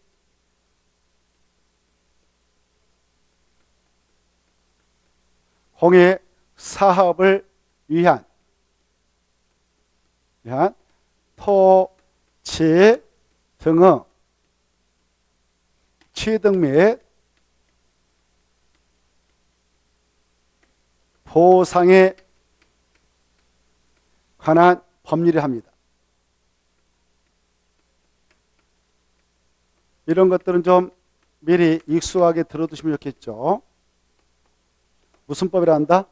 Speaker 1: 사업을 위한 토지 등의 취득 및 보상에 관한 법률을 합니다. 이런 것들은 좀 미리 익숙하게 들어두시면 좋겠죠. 무슨 법이라 한다?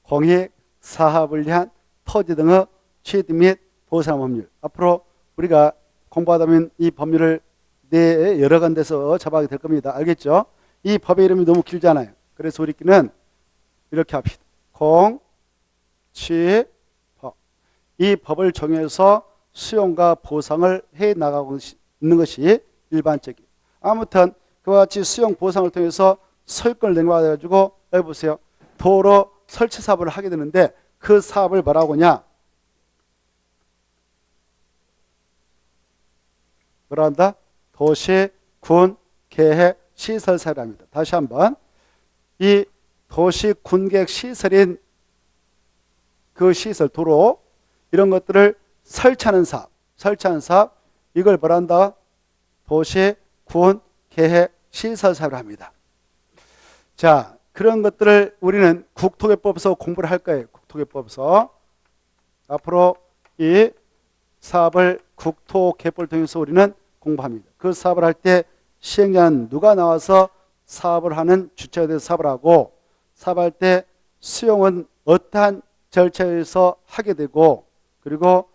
Speaker 1: 공익 사업을 위한 토지 등의 취득 및 보상 법률. 앞으로 우리가 공부하다 보면 이 법률을 내에 여러 군데서 잡아가게 될 겁니다. 알겠죠? 이 법의 이름이 너무 길잖아요. 그래서 우리끼리는 이렇게 합시다. 공, 치, 법. 이 법을 정해서 수용과 보상을 해 나가고 있는 것이 일반적이에요. 아무튼 그와 같이 수용 보상을 통해서 소유권을 냉받아가지고 여기 보세요. 도로 설치 사업을 하게 되는데 그 사업을 뭐라고 하냐? 뭐라 한다? 도시, 군, 계획, 시설 사업입니다. 다시 한번 이 도시, 군, 계획, 시설인 그 시설, 도로 이런 것들을 설치하는 사업, 이걸 뭐라 한다? 도시, 군, 계획, 시설 사업을 합니다. 자, 그런 것들을 우리는 국토개법에서 공부를 할 거예요. 국토개법에서 앞으로 이 사업을 국토개법을 통해서 우리는 공부합니다. 그 사업을 할 때 시행자는 누가 나와서 사업을 하는 주체가 돼서 사업을 하고, 사업할 때 수용은 어떠한 절차에 의해서 하게 되고, 그리고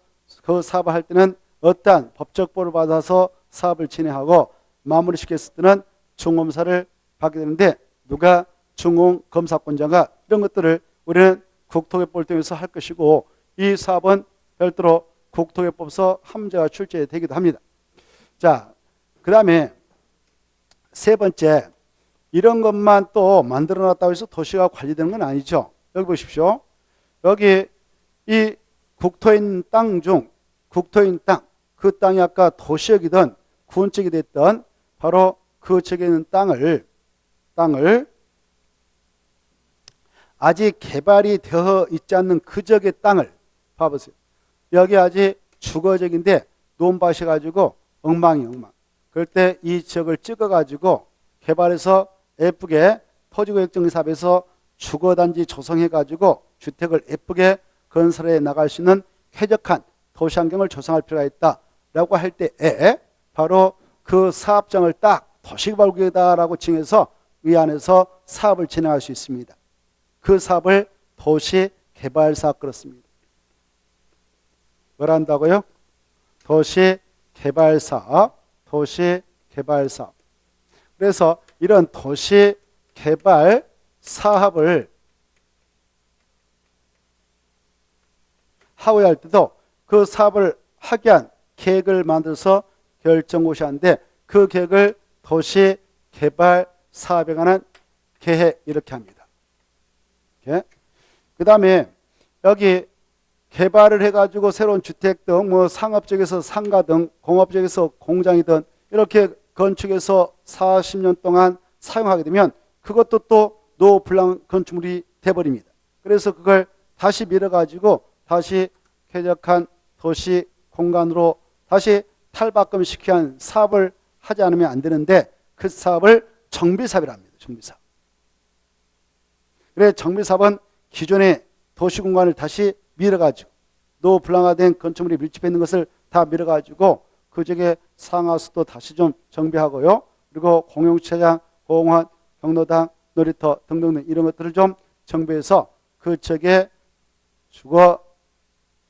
Speaker 1: 그 사업을 할 때는 어떠한 법적 보호를 받아서 사업을 진행하고, 마무리 시켰을 때는 중검사를 받게 되는데 누가 중공검사권자가, 이런 것들을 우리는 국토개법을 통해서 할 것이고, 이 사업은 별도로 국토개법에서 함재가 출제되기도 합니다. 자, 그 다음에 세 번째, 이런 것만 또 만들어 놨다고 해서 도시가 관리되는 건 아니죠. 여기 보십시오. 여기 이 국토인 땅 중, 국토인 땅, 그 땅이 아까 도시역이든 군책이 됐던 바로 그 지역에 있는 땅을 아직 개발이 되어 있지 않는 그 지역의 땅을 봐보세요. 여기 아직 주거지역인데 논밭이 가지고 엉망. 그럴 때 이 지역을 찍어가지고 개발해서 예쁘게 토지구역정비사업에서 주거단지 조성해가지고 주택을 예쁘게 건설해 나갈 수 있는 쾌적한 도시환경을 조성할 필요가 있다라고 할 때에 바로 그 사업장을 딱 도시개발구역이다라고 칭해서 이 안에서 사업을 진행할 수 있습니다. 그 사업을 도시개발사업 그렇습니다. 뭘 한다고요? 도시개발사업. 그래서 이런 도시개발 사업을 하고자 할 때도 그 사업을 하기 위한 계획을 만들어서 결정고시하는데 그 계획을 도시개발 사업에 관한 계획 이렇게 합니다. 그 다음에 여기 개발을 해가지고 새로운 주택 등 뭐 상업적에서 상가 등 공업적에서 공장이든 이렇게 건축해서 40년 동안 사용하게 되면 그것도 또 노불량 건축물이 돼버립니다. 그래서 그걸 다시 밀어가지고 다시 쾌적한 도시 공간으로 다시 탈바꿈 시키는 한 사업을 하지 않으면 안 되는데 그 사업을 정비사업이라 합니다. 정비사업. 그래 정비사업은 기존의 도시 공간을 다시 밀어가지고 노불량화된 건축물이 밀집해 있는 것을 다 밀어가지고 그 지역의 상하수도 다시 좀 정비하고요. 그리고 공용주차장, 공원, 경로당, 놀이터 등등 이런 것들을 좀 정비해서 그 지역의 주거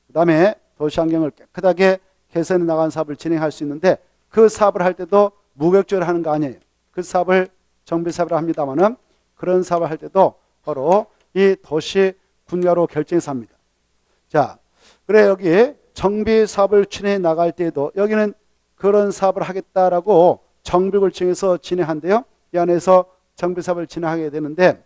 Speaker 1: 그 다음에 도시환경을 깨끗하게 개선해 나가는 사업을 진행할 수 있는데 그 사업을 할 때도 무격적으로 하는 거 아니에요. 그 사업을 정비사업이라 합니다만은 그런 사업을 할 때도 바로 이 도시 분야로 결정해서 합니다. 자, 그래 여기 정비 사업을 진행해 나갈 때에도 여기는 그런 사업을 하겠다라고 정비를 정해서 진행한대요. 이 안에서 정비 사업을 진행하게 되는데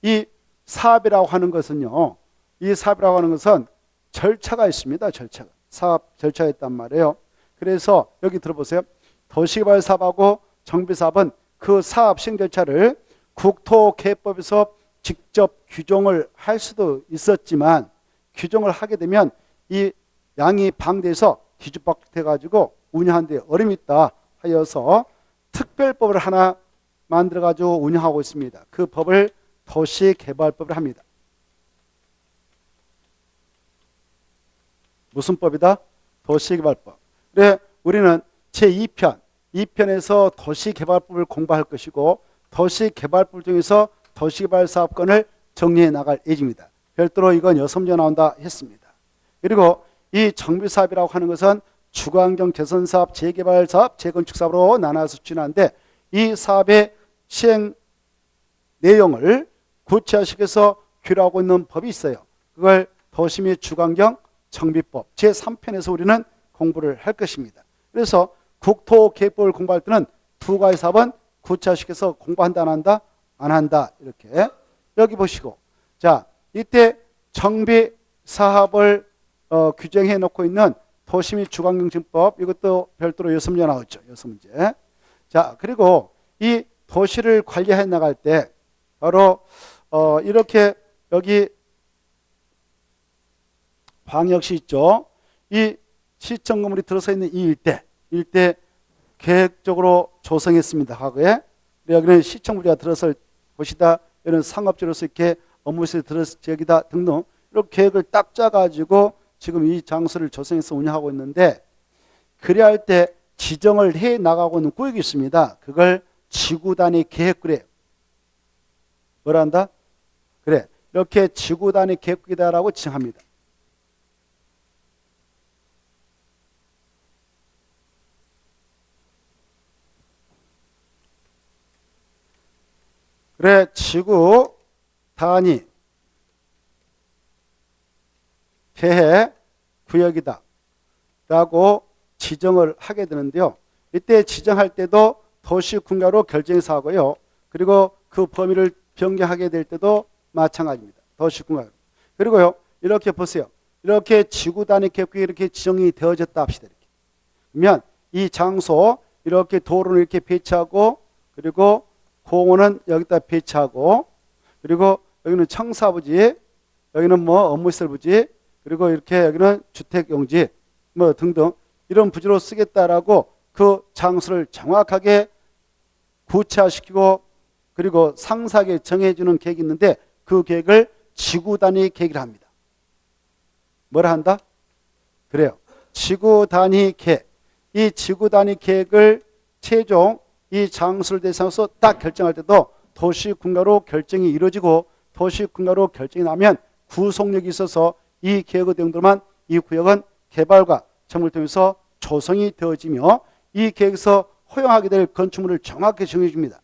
Speaker 1: 이 사업이라고 하는 것은요. 이 사업이라고 하는 것은 절차가 있습니다. 절차가. 사업 절차가 있단 말이에요. 그래서 여기 들어보세요. 도시개발 사업하고 정비 사업은 그 사업 시행 절차를 국토개법에서 직접 규정을 할 수도 있었지만 규정을 하게 되면 이 양이 방대해서 뒤죽박죽 해가지고 운영하는 데 어려움이 있다 하여서 특별법을 하나 만들어가지고 운영하고 있습니다. 그 법을 도시개발법을 합니다. 무슨 법이다? 도시개발법. 그래 우리는 제2편, 2편에서 도시개발법을 공부할 것이고 도시개발법 중에서 도시개발사업권을 정리해 나갈 예정입니다. 별도로 이건 6문제 나온다 했습니다. 그리고 이 정비사업이라고 하는 것은 주거환경 개선사업, 재개발사업, 재건축사업으로 나눠서 추진하는데 이 사업의 시행 내용을 구체화시켜서 규율하고 있는 법이 있어요. 그걸 도시 및 주거환경 정비법 제3편에서 우리는 공부를 할 것입니다. 그래서 국토계획법을 공부할 때는 두 가지 사업은 구체화시켜서 공부한다 안 한다? 안 한다. 이렇게 여기 보시고 자 이때 정비 사업을 규정해 놓고 있는 도시 및 주거환경정법 이것도 별도로 6문제 나왔죠. 6문제. 자 그리고 이 도시를 관리해 나갈 때 바로 이렇게 여기 광역시 있죠. 이 시청 건물이 들어서 있는 이 일대 계획적으로 조성했습니다. 과거에. 여기는 시청부지가 들어설 곳이다. 여기는 상업지로서 이렇게 업무시설이 들어설 지역이다 등등 이렇게 계획을 딱 짜가지고 지금 이 장소를 조성해서 운영하고 있는데 그래야 할 때 지정을 해 나가고 있는 구역이 있습니다. 그걸 지구 단위 계획구래요. 뭐라 한다? 그래 이렇게 지구 단위 계획구이다라고 지정합니다. 그래 지구 단위 계획 구역이다 라고 지정을 하게 되는데요. 이때 지정할 때도 도시군가로 결정해서 하고요. 그리고 그 범위를 변경하게 될 때도 마찬가지입니다. 도시군가. 그리고요. 이렇게 보세요. 이렇게 지구 단위 계획이 이렇게 지정이 되어졌다 합시다. 이렇게. 그러면 이 장소 이렇게 도로를 이렇게 배치하고 그리고 공원은 여기다 배치하고 그리고 여기는 청사부지 여기는 뭐 업무시설 부지 그리고 이렇게 여기는 주택용지 뭐 등등 이런 부지로 쓰겠다라고 그 장소를 정확하게 구체화시키고 그리고 상세하게 정해주는 계획이 있는데 그 계획을 지구 단위 계획이라 합니다. 뭐라 한다? 그래요. 지구 단위 계획. 이 지구 단위 계획을 최종 이 장소를 대상으로 딱 결정할 때도 도시군가로 결정이 이루어지고 도시군가로 결정이 나면 구속력이 있어서 이 계획의 내용들만 이 구역은 개발과 정비를 통해서 조성이 되어지며 이 계획에서 허용하게 될 건축물을 정확히 정해 줍니다.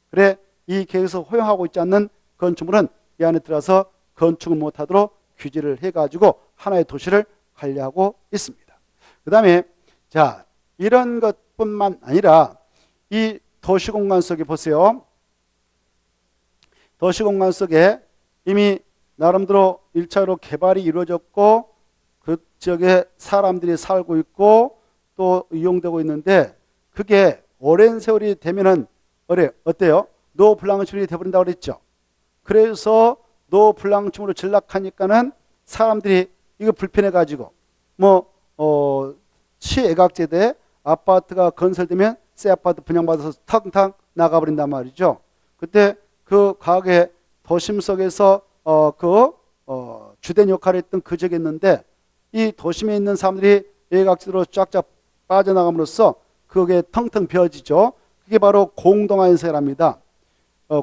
Speaker 1: 그래 이 계획에서 허용하고 있지 않는 건축물은 이 안에 들어서 건축을 못하도록 규제를 해가지고 하나의 도시를 관리하고 있습니다. 그 다음에 자 이런 것뿐만 아니라 이 도시공간 속에 보세요. 도시공간 속에 이미 나름대로 1차로 개발이 이루어졌고 그 지역에 사람들이 살고 있고 또 이용되고 있는데 그게 오랜 세월이 되면은 어때요? 노블랑층이 되어버린다고 그랬죠. 그래서 노블랑층으로 전락하니까는 사람들이 이거 불편해가지고 시애각제대 아파트가 건설되면 새 아파트 분양받아서 탕탕 나가버린단 말이죠. 그때 그 과거에 도심 속에서 주된 역할을 했던 그 지역이었는데 이 도심에 있는 사람들이 애각지로 쫙쫙 빠져나감으로써 그게 텅텅 비어지죠. 그게 바로 공동화현상이랍니다.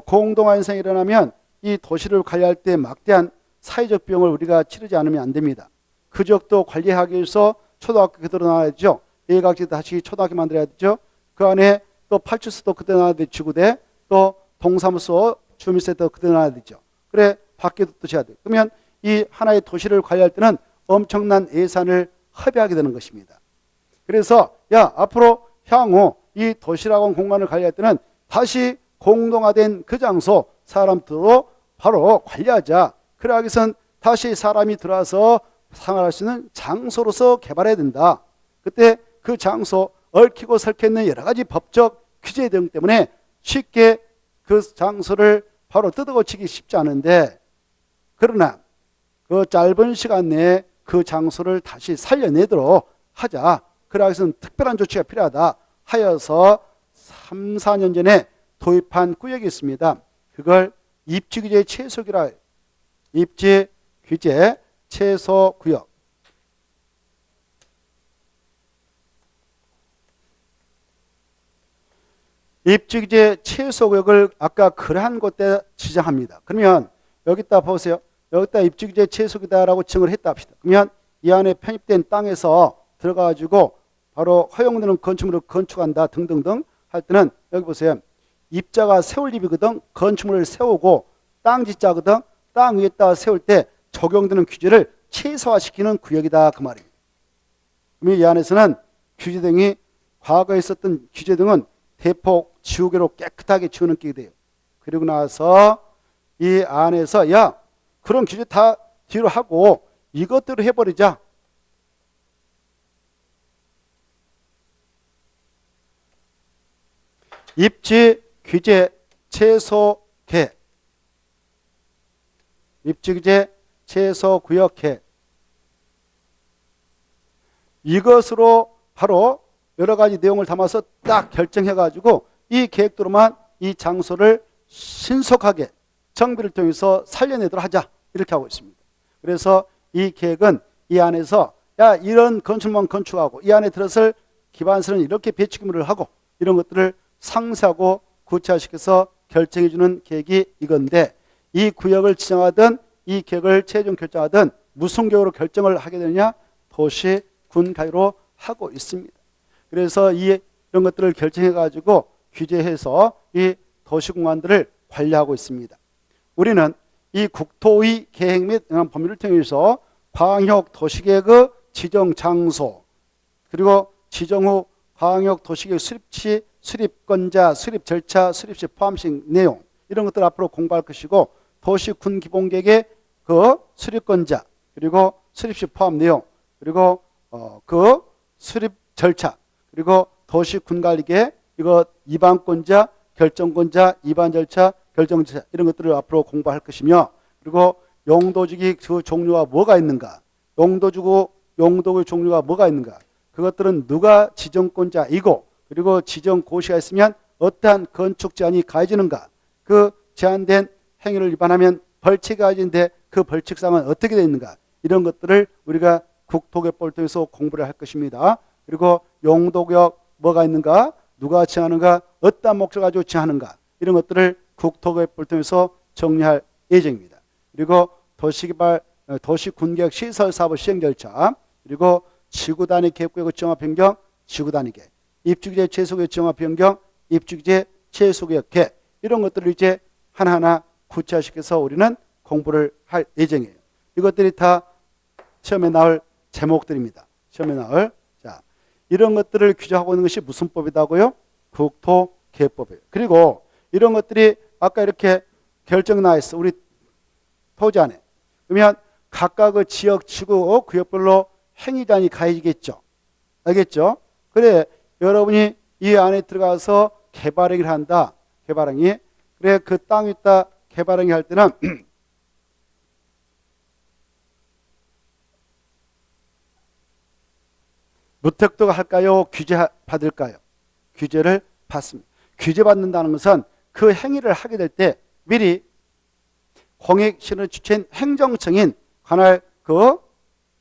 Speaker 1: 공동화현상이 일어나면 이 도시를 관리할 때 막대한 사회적 비용을 우리가 치르지 않으면 안 됩니다. 그 지역도 관리하기 위해서 초등학교 그대로 나와야죠. 애각지 다시 초등학교 만들어야 되죠. 그 안에 또 팔출소도 그대로 나와야 되죠. 지구대 또 동사무소 주민센터 그대로 나와야 되죠. 그래 밖에도 또 해야 돼요. 그러면 이 하나의 도시를 관리할 때는 엄청난 예산을 허비하게 되는 것입니다. 그래서 앞으로 향후 이 도시라고 하는 공간을 관리할 때는 다시 공동화된 그 장소 사람들로 바로 관리하자. 그러기 위해서는 다시 사람이 들어와서 생활할 수 있는 장소로서 개발해야 된다. 그때 그 장소 얽히고 설켜 있는 여러 가지 법적 규제 등 때문에 쉽게 그 장소를 바로 뜯어고치기 쉽지 않은데 그러나 그 짧은 시간 내에 그 장소를 다시 살려내도록 하자. 그러기 위해서는 특별한 조치가 필요하다 하여서 3, 4년 전에 도입한 구역이 있습니다. 그걸 입지규제 최소구역이라 해요. 입지규제 최소구역. 입지규제 최소구역을 아까 그러한 곳에 지정합니다. 그러면 여기다 보세요. 여기다 입지규제 최소구역이다라고 지정을 했다 합시다. 그러면 이 안에 편입된 땅에서 들어가가지고 바로 허용되는 건축물을 건축한다 등등등 할 때는 여기 보세요. 입자가 세울 입이거든. 건축물을 세우고 땅 짓자거든. 땅 위에다 세울 때 적용되는 규제를 최소화시키는 구역이다 그 말이에요. 그럼 이 안에서는 규제 등이 과거에 있었던 규제 등은 대폭 지우개로 깨끗하게 지워넘기게 돼요. 그리고 나서 이 안에서 야 그런 규제 다 뒤로 하고 이것대로 해버리자. 입지 규제 최소개, 입지 규제 최소 구역회, 이것으로 바로 여러 가지 내용을 담아서 딱 결정해 가지고 이 계획대로만 이 장소를 신속하게 정비를 통해서 살려내도록 하자 이렇게 하고 있습니다. 그래서 이 계획은 이 안에서 야 이런 건축만 건축하고 이 안에 들어설 기반설은 이렇게 배치기물을 하고 이런 것들을 상세하고 구체화시켜서 결정해 주는 계획이 이건데 이 구역을 지정하든 이 계획을 최종 결정하든 무슨 계획으로 결정을 하게 되느냐 도시 군 가유로 하고 있습니다. 그래서 이런 것들을 결정해 가지고 규제해서 이 도시공간들을 관리하고 있습니다. 우리는 이 국토의 계획 및 법률을 통해서 광역 도시계획의 지정 장소 그리고 지정 후 광역 도시계획 수립시 수립권자, 수립 절차, 수립시 포함식 내용 이런 것들 앞으로 공부할 것이고 도시군 기본계획의 그 수립권자 그리고 수립시 포함 내용 그리고 그 수립 절차 그리고 도시군관리계획 이거 이반권자, 결정권자, 이반 절차, 결정 절차 이런 것들을 앞으로 공부할 것이며 그리고 용도주기 그 종류가 뭐가 있는가 용도주고 용도의 종류가 뭐가 있는가 그것들은 누가 지정권자이고 그리고 지정 고시가 있으면 어떠한 건축 제한이 가해지는가 그 제한된 행위를 위반하면 벌칙이 가해지는데 그 벌칙상은 어떻게 되어 있는가 이런 것들을 우리가 국토개법을 통해서 공부를 할 것입니다. 그리고 용도구역 뭐가 있는가 누가 지정하는가 어떠한 목적을 가지고 지정하는가 이런 것들을 국토개법을 통해서 정리할 예정입니다. 그리고 도시개발 도시군계획 시설사업 시행 절차 그리고 지구단위 계획구역의 지정화 변경 지구단위 계획 입주규제 최소구역 지정화 변경 입주규제 최소구역 계획 이런 것들을 이제 하나하나 구체화시켜서 우리는 공부를 할 예정이에요. 이것들이 다 시험에 나올 제목들입니다. 시험에 나올 자 이런 것들을 규정하고 있는 것이 무슨 법이다고요? 국토계획법이에요. 그리고 이런 것들이 아까 이렇게 결정 나 있어 우리 토지 안에 그러면 각각의 지역 지구 구역별로 행위단이 가해지겠죠. 알겠죠? 그래 여러분이 이 안에 들어가서 개발행위를 한다. 개발행위. 그래 그 땅 위에다 개발행위 할 때는 무택도가 할까요? 규제 받을까요? 규제를 받습니다. 규제 받는다는 것은 그 행위를 하게 될 때 미리 공익신을 주최한 행정청인 관할 그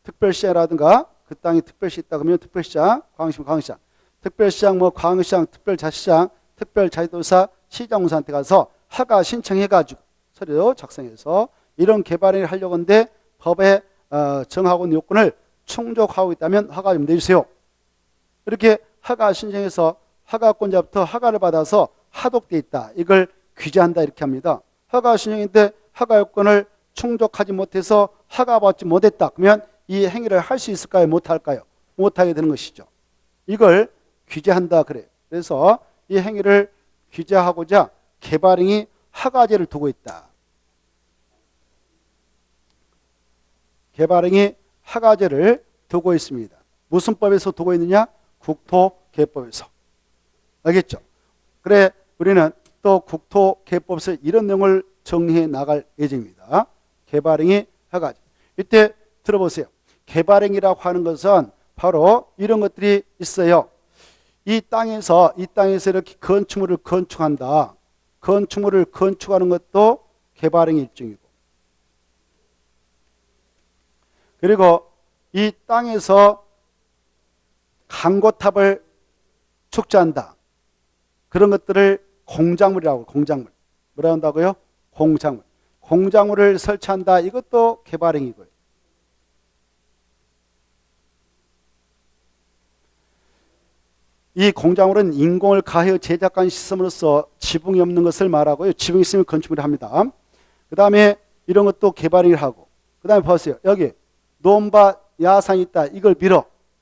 Speaker 1: 특별시장이라든가 그 땅이 특별시 있다 그러면 특별시장, 광역시장, 특별시장, 뭐 광역시장, 특별자치장, 특별자치도사, 시장공사한테 가서 허가 신청해가지고 서류 작성해서 이런 개발을 하려고 하는데 법에 정하고 있는 요건을 충족하고 있다면 허가 좀 내주세요. 이렇게 허가 신청해서 허가권자부터 허가를 받아서 하독돼 있다. 이걸 규제한다 이렇게 합니다. 허가 신청인데 허가 요건을 충족하지 못해서 허가받지 못했다. 그러면 이 행위를 할 수 있을까요? 못할까요? 못하게 되는 것이죠. 이걸 규제한다 그래요. 그래서 이 행위를 규제하고자 개발행위 허가제를 두고 있다. 개발행위 허가제를 두고 있습니다. 무슨 법에서 두고 있느냐? 국토계획법에서. 알겠죠? 그래 우리는 또 국토계획법에서 이런 내용을 정리해 나갈 예정입니다. 개발행위 허가제. 이때 들어보세요. 개발행위라고 하는 것은 바로 이런 것들이 있어요. 이 땅에서 이렇게 건축물을 건축한다. 건축물을 건축하는 것도 개발행위 일종이고 그리고 이 땅에서 강고탑을 축제한다. 그런 것들을 공작물이라고 공작물. 뭐라 한다고요? 공작물. 공작물을 설치한다. 이것도 개발행위고요. 이 공작물은 인공을 가하여 제작한 시스템으로서 지붕이 없는 것을 말하고요. 지붕이 있으면 건축물을 합니다. 그 다음에 이런 것도 개발을 하고, 그 다음에 보세요. 여기 논밭 야산이 있다. 이걸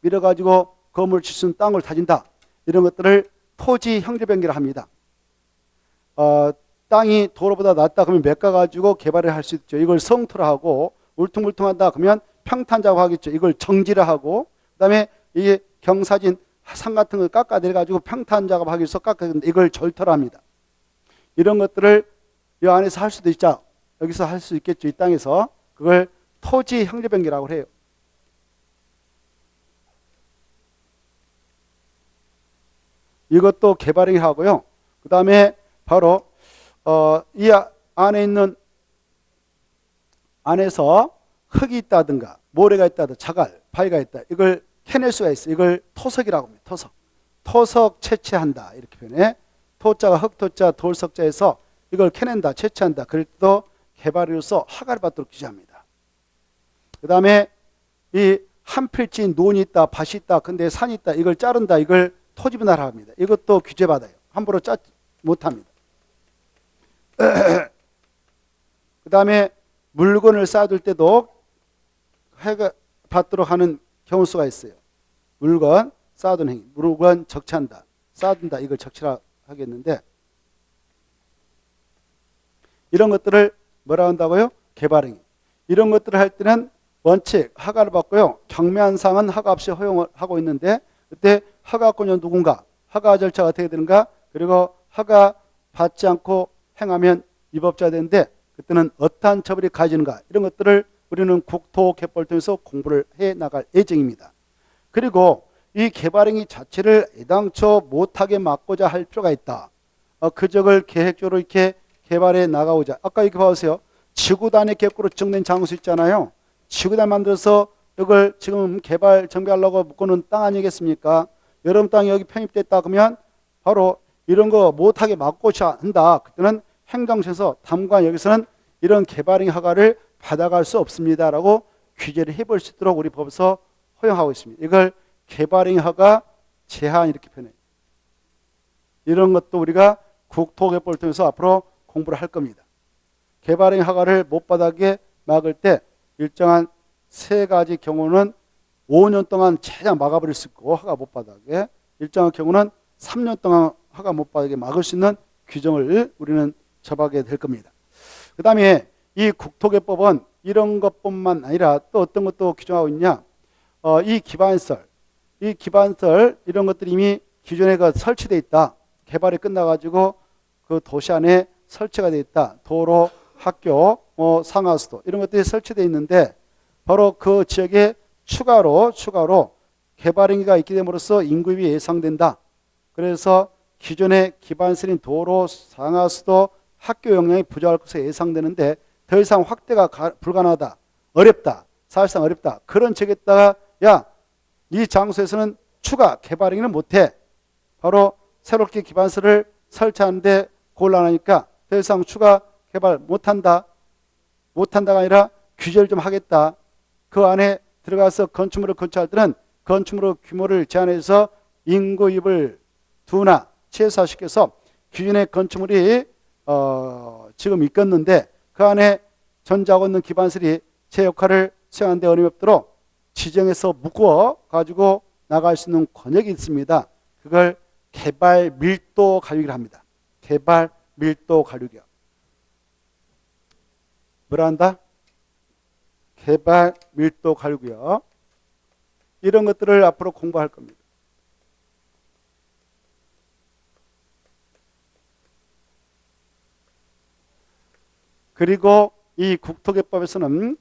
Speaker 1: 밀어가지고 건물을 칠 수 있는 땅을 다진다. 이런 것들을 토지 형제변기를 합니다. 땅이 도로보다 낮다 그러면 메꿔가지고 개발을 할 수 있죠. 이걸 성토를 하고, 울퉁불퉁하다 그러면 평탄 작업하겠죠. 이걸 정지를 하고, 그 다음에 이게 경사진 산 같은 걸 깎아내려가지고 평탄 작업하기 위해서 깎아내는데 이걸 절터를 합니다. 이런 것들을 이 안에서 할 수도 있죠. 여기서 할 수 있겠죠. 이 땅에서. 그걸 토지 형제변기라고 해요. 이것도 개발을 하고요. 그 다음에 바로 이 안에 있는 안에서 흙이 있다든가 모래가 있다든가 자갈, 바위가 있다. 이걸 캐낼 수가 있어요. 이걸 토석이라고 합니다. 토석. 토석 채취한다. 이렇게 표현해. 토자가 흙토자 돌석자에서 이걸 캐낸다. 채취한다. 그럴 때도 개발으로서 허가를 받도록 규제합니다. 그 다음에 이 한 필지 논이 있다. 밭이 있다. 근데 산이 있다. 이걸 자른다. 이걸 토지 분할을 합니다. 이것도 규제받아요. 함부로 짜지 못합니다. 그 다음에 물건을 쌓아둘 때도 허가 받도록 하는 경우수가 있어요. 물건 쌓아두는 행위, 물건 적치한다, 쌓아둔다, 이걸 적치라 하겠는데, 이런 것들을 뭐라 한다고요? 개발행위. 이런 것들을 할 때는 원칙 허가를 받고요. 경미한 사항은 허가 없이 허용을 하고 있는데, 그때 허가권은 누군가, 허가 절차가 어떻게 되는가, 그리고 허가 받지 않고 행하면 위법자가 되는데, 그때는 어떠한 처벌이 가해지는가, 이런 것들을 우리는 국토개법을 통해서 공부를 해 나갈 예정입니다. 그리고 이 개발행위 자체를 애당초 못하게 막고자 할 필요가 있다. 그 적을 계획적으로 이렇게 개발해 나가고자. 아까 이렇게 봐보세요. 지구단의 객구로 지정된 장소 있잖아요. 지구단 만들어서 이걸 지금 개발 정비하려고 묶어놓은 땅 아니겠습니까? 여러분 땅이 여기 편입됐다 그러면 바로 이런 거 못하게 막고자 한다. 그때는 행정처에서 담관 여기서는 이런 개발행위 허가를 받아갈 수 없습니다라고 규제를 해볼 수 있도록 우리 법에서 허용하고 있습니다. 이걸 개발행위 허가 제한 이렇게 표현해요. 이런 것도 우리가 국토개법을 통해서 앞으로 공부를 할 겁니다. 개발행위 허가를 못 받게 막을 때 일정한 세 가지 경우는 5년 동안 최대한 막아버릴 수 있고 허가 못 받게, 일정한 경우는 3년 동안 허가 못 받게 막을 수 있는 규정을 우리는 접하게 될 겁니다. 그 다음에 이 국토개법은 이런 것뿐만 아니라 또 어떤 것도 규정하고 있냐, 이 기반시설 이런 것들이 이미 기존에 설치되어 있다. 개발이 끝나가지고 그 도시 안에 설치가 되어 있다. 도로, 학교, 상하수도 이런 것들이 설치되어 있는데 바로 그 지역에 추가로 개발행위가 있게 됨으로써 인구입이 예상된다. 그래서 기존의 기반시설인 도로, 상하수도, 학교 용량이 부족할 것으로 예상되는데 더 이상 확대가 불가능하다. 어렵다. 사실상 어렵다. 그런 지역에다가 이 장소에서는 추가 개발행위는 못해. 바로 새롭게 기반시설을 설치하는데 곤란하니까 더 이상 추가 개발 못한다가 아니라 규제를 좀 하겠다. 그 안에 들어가서 건축물을 건축할 때는 건축물의 규모를 제한해서 인구입을 두나 최소화시켜서 기존의 건축물이 지금 있겠는데 그 안에 전자하고 있는 기반시설이 제 역할을 수행하는 데 어려움이 없도록 지정해서 묶어 가지고 나갈 수 있는 권역이 있습니다. 그걸 개발 밀도 관리를 합니다. 개발 밀도 관리요. 뭐라 한다? 개발 밀도 관리고요. 이런 것들을 앞으로 공부할 겁니다. 그리고 이 국토개법에서는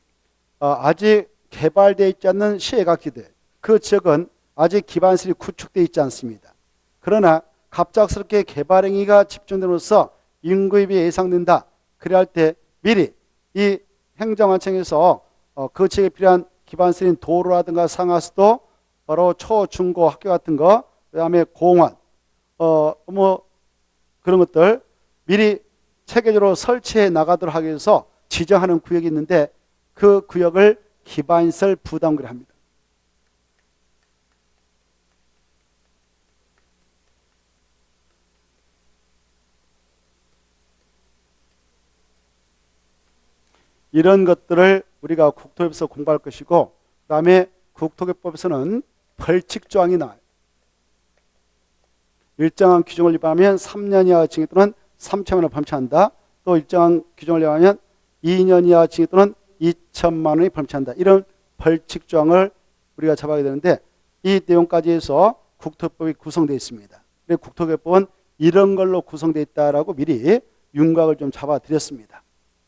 Speaker 1: 아직 개발되어 있지 않는 시행각지대, 그 지역은 아직 기반시설이 구축되어 있지 않습니다. 그러나 갑작스럽게 개발행위가 집중됨으로써 인구입이 예상된다. 그래야 할 때 미리 이 행정안청에서 그 지역에 필요한 기반시설인 도로라든가 상하수도, 바로 초, 중고 학교 같은 거, 그 다음에 공원, 그런 것들 미리 체계적으로 설치해 나가도록 하기 위해서 지정하는 구역이 있는데 그 구역을 기반시설 부담구를 합니다. 이런 것들을 우리가 국토법에서 공부할 것이고, 그 다음에 국토개법에서는 벌칙조항이 나와요. 일정한 규정을 위반하면 3년 이하 징역 또는 3천만 원을 범죄한다. 또 일정한 규정을 위반하면 2년 이하 징역 또는 2천만 원이 범죄한다. 이런 벌칙조항을 우리가 잡아야 되는데, 이 내용까지 해서 국토법이 구성되어 있습니다. 그래서 국토개법은 이런 걸로 구성되어 있다라고 미리 윤곽을 좀 잡아드렸습니다.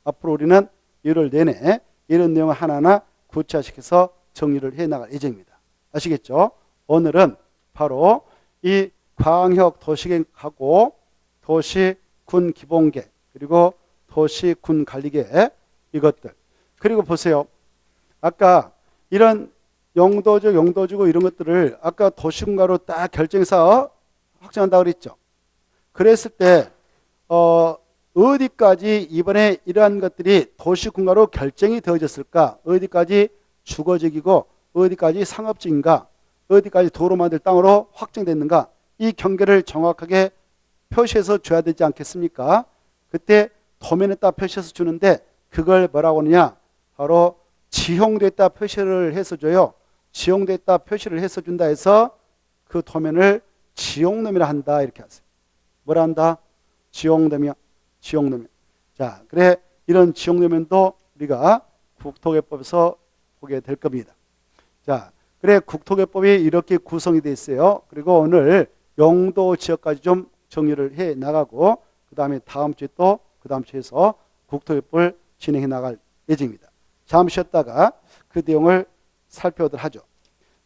Speaker 1: 앞으로 우리는 1월 내내 이런 내용을 하나하나 구체화시켜서 정리를 해나갈 예정입니다. 아시겠죠? 오늘은 바로 이 광역 도시계획하고 도시군 기본계 그리고 도시군 관리계 이것들, 그리고 보세요. 아까 이런 용도주고 이런 것들을 아까 도시군가로 딱 결정해서 확정한다고 그랬죠. 그랬을 때 어디까지 이번에 이러한 것들이 도시군가로 결정이 되어졌을까? 어디까지 주거적이고 어디까지 상업적인가? 어디까지 도로 만들 땅으로 확정됐는가? 이 경계를 정확하게 표시해서 줘야 되지 않겠습니까? 그때 도면에다 표시해서 주는데 그걸 뭐라고 하느냐? 바로 지형됐다 표시를 해서 줘요. 지형됐다 표시를 해서 준다 해서 그 도면을 지형도면이라 한다 이렇게 하세요. 뭐라 한다? 지형도면. 자, 그래 이런 지형도면도 우리가 국토개법에서 보게 될 겁니다. 자, 그래 국토개법이 이렇게 구성이 되어 있어요. 그리고 오늘 용도 지역까지 좀 정리를 해 나가고 그 다음에 다음 주에 또 그 다음 주에서 국토개법을 진행해 나갈 예정입니다. 잠시 쉬었다가 그 내용을 살펴보도록 하죠.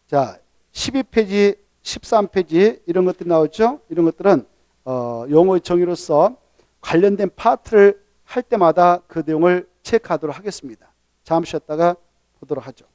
Speaker 1: 자, 12페이지, 13페이지 이런 것들이 나오죠. 이런 것들은 용어의 정의로서 관련된 파트를 할 때마다 그 내용을 체크하도록 하겠습니다. 잠시 쉬었다가 보도록 하죠.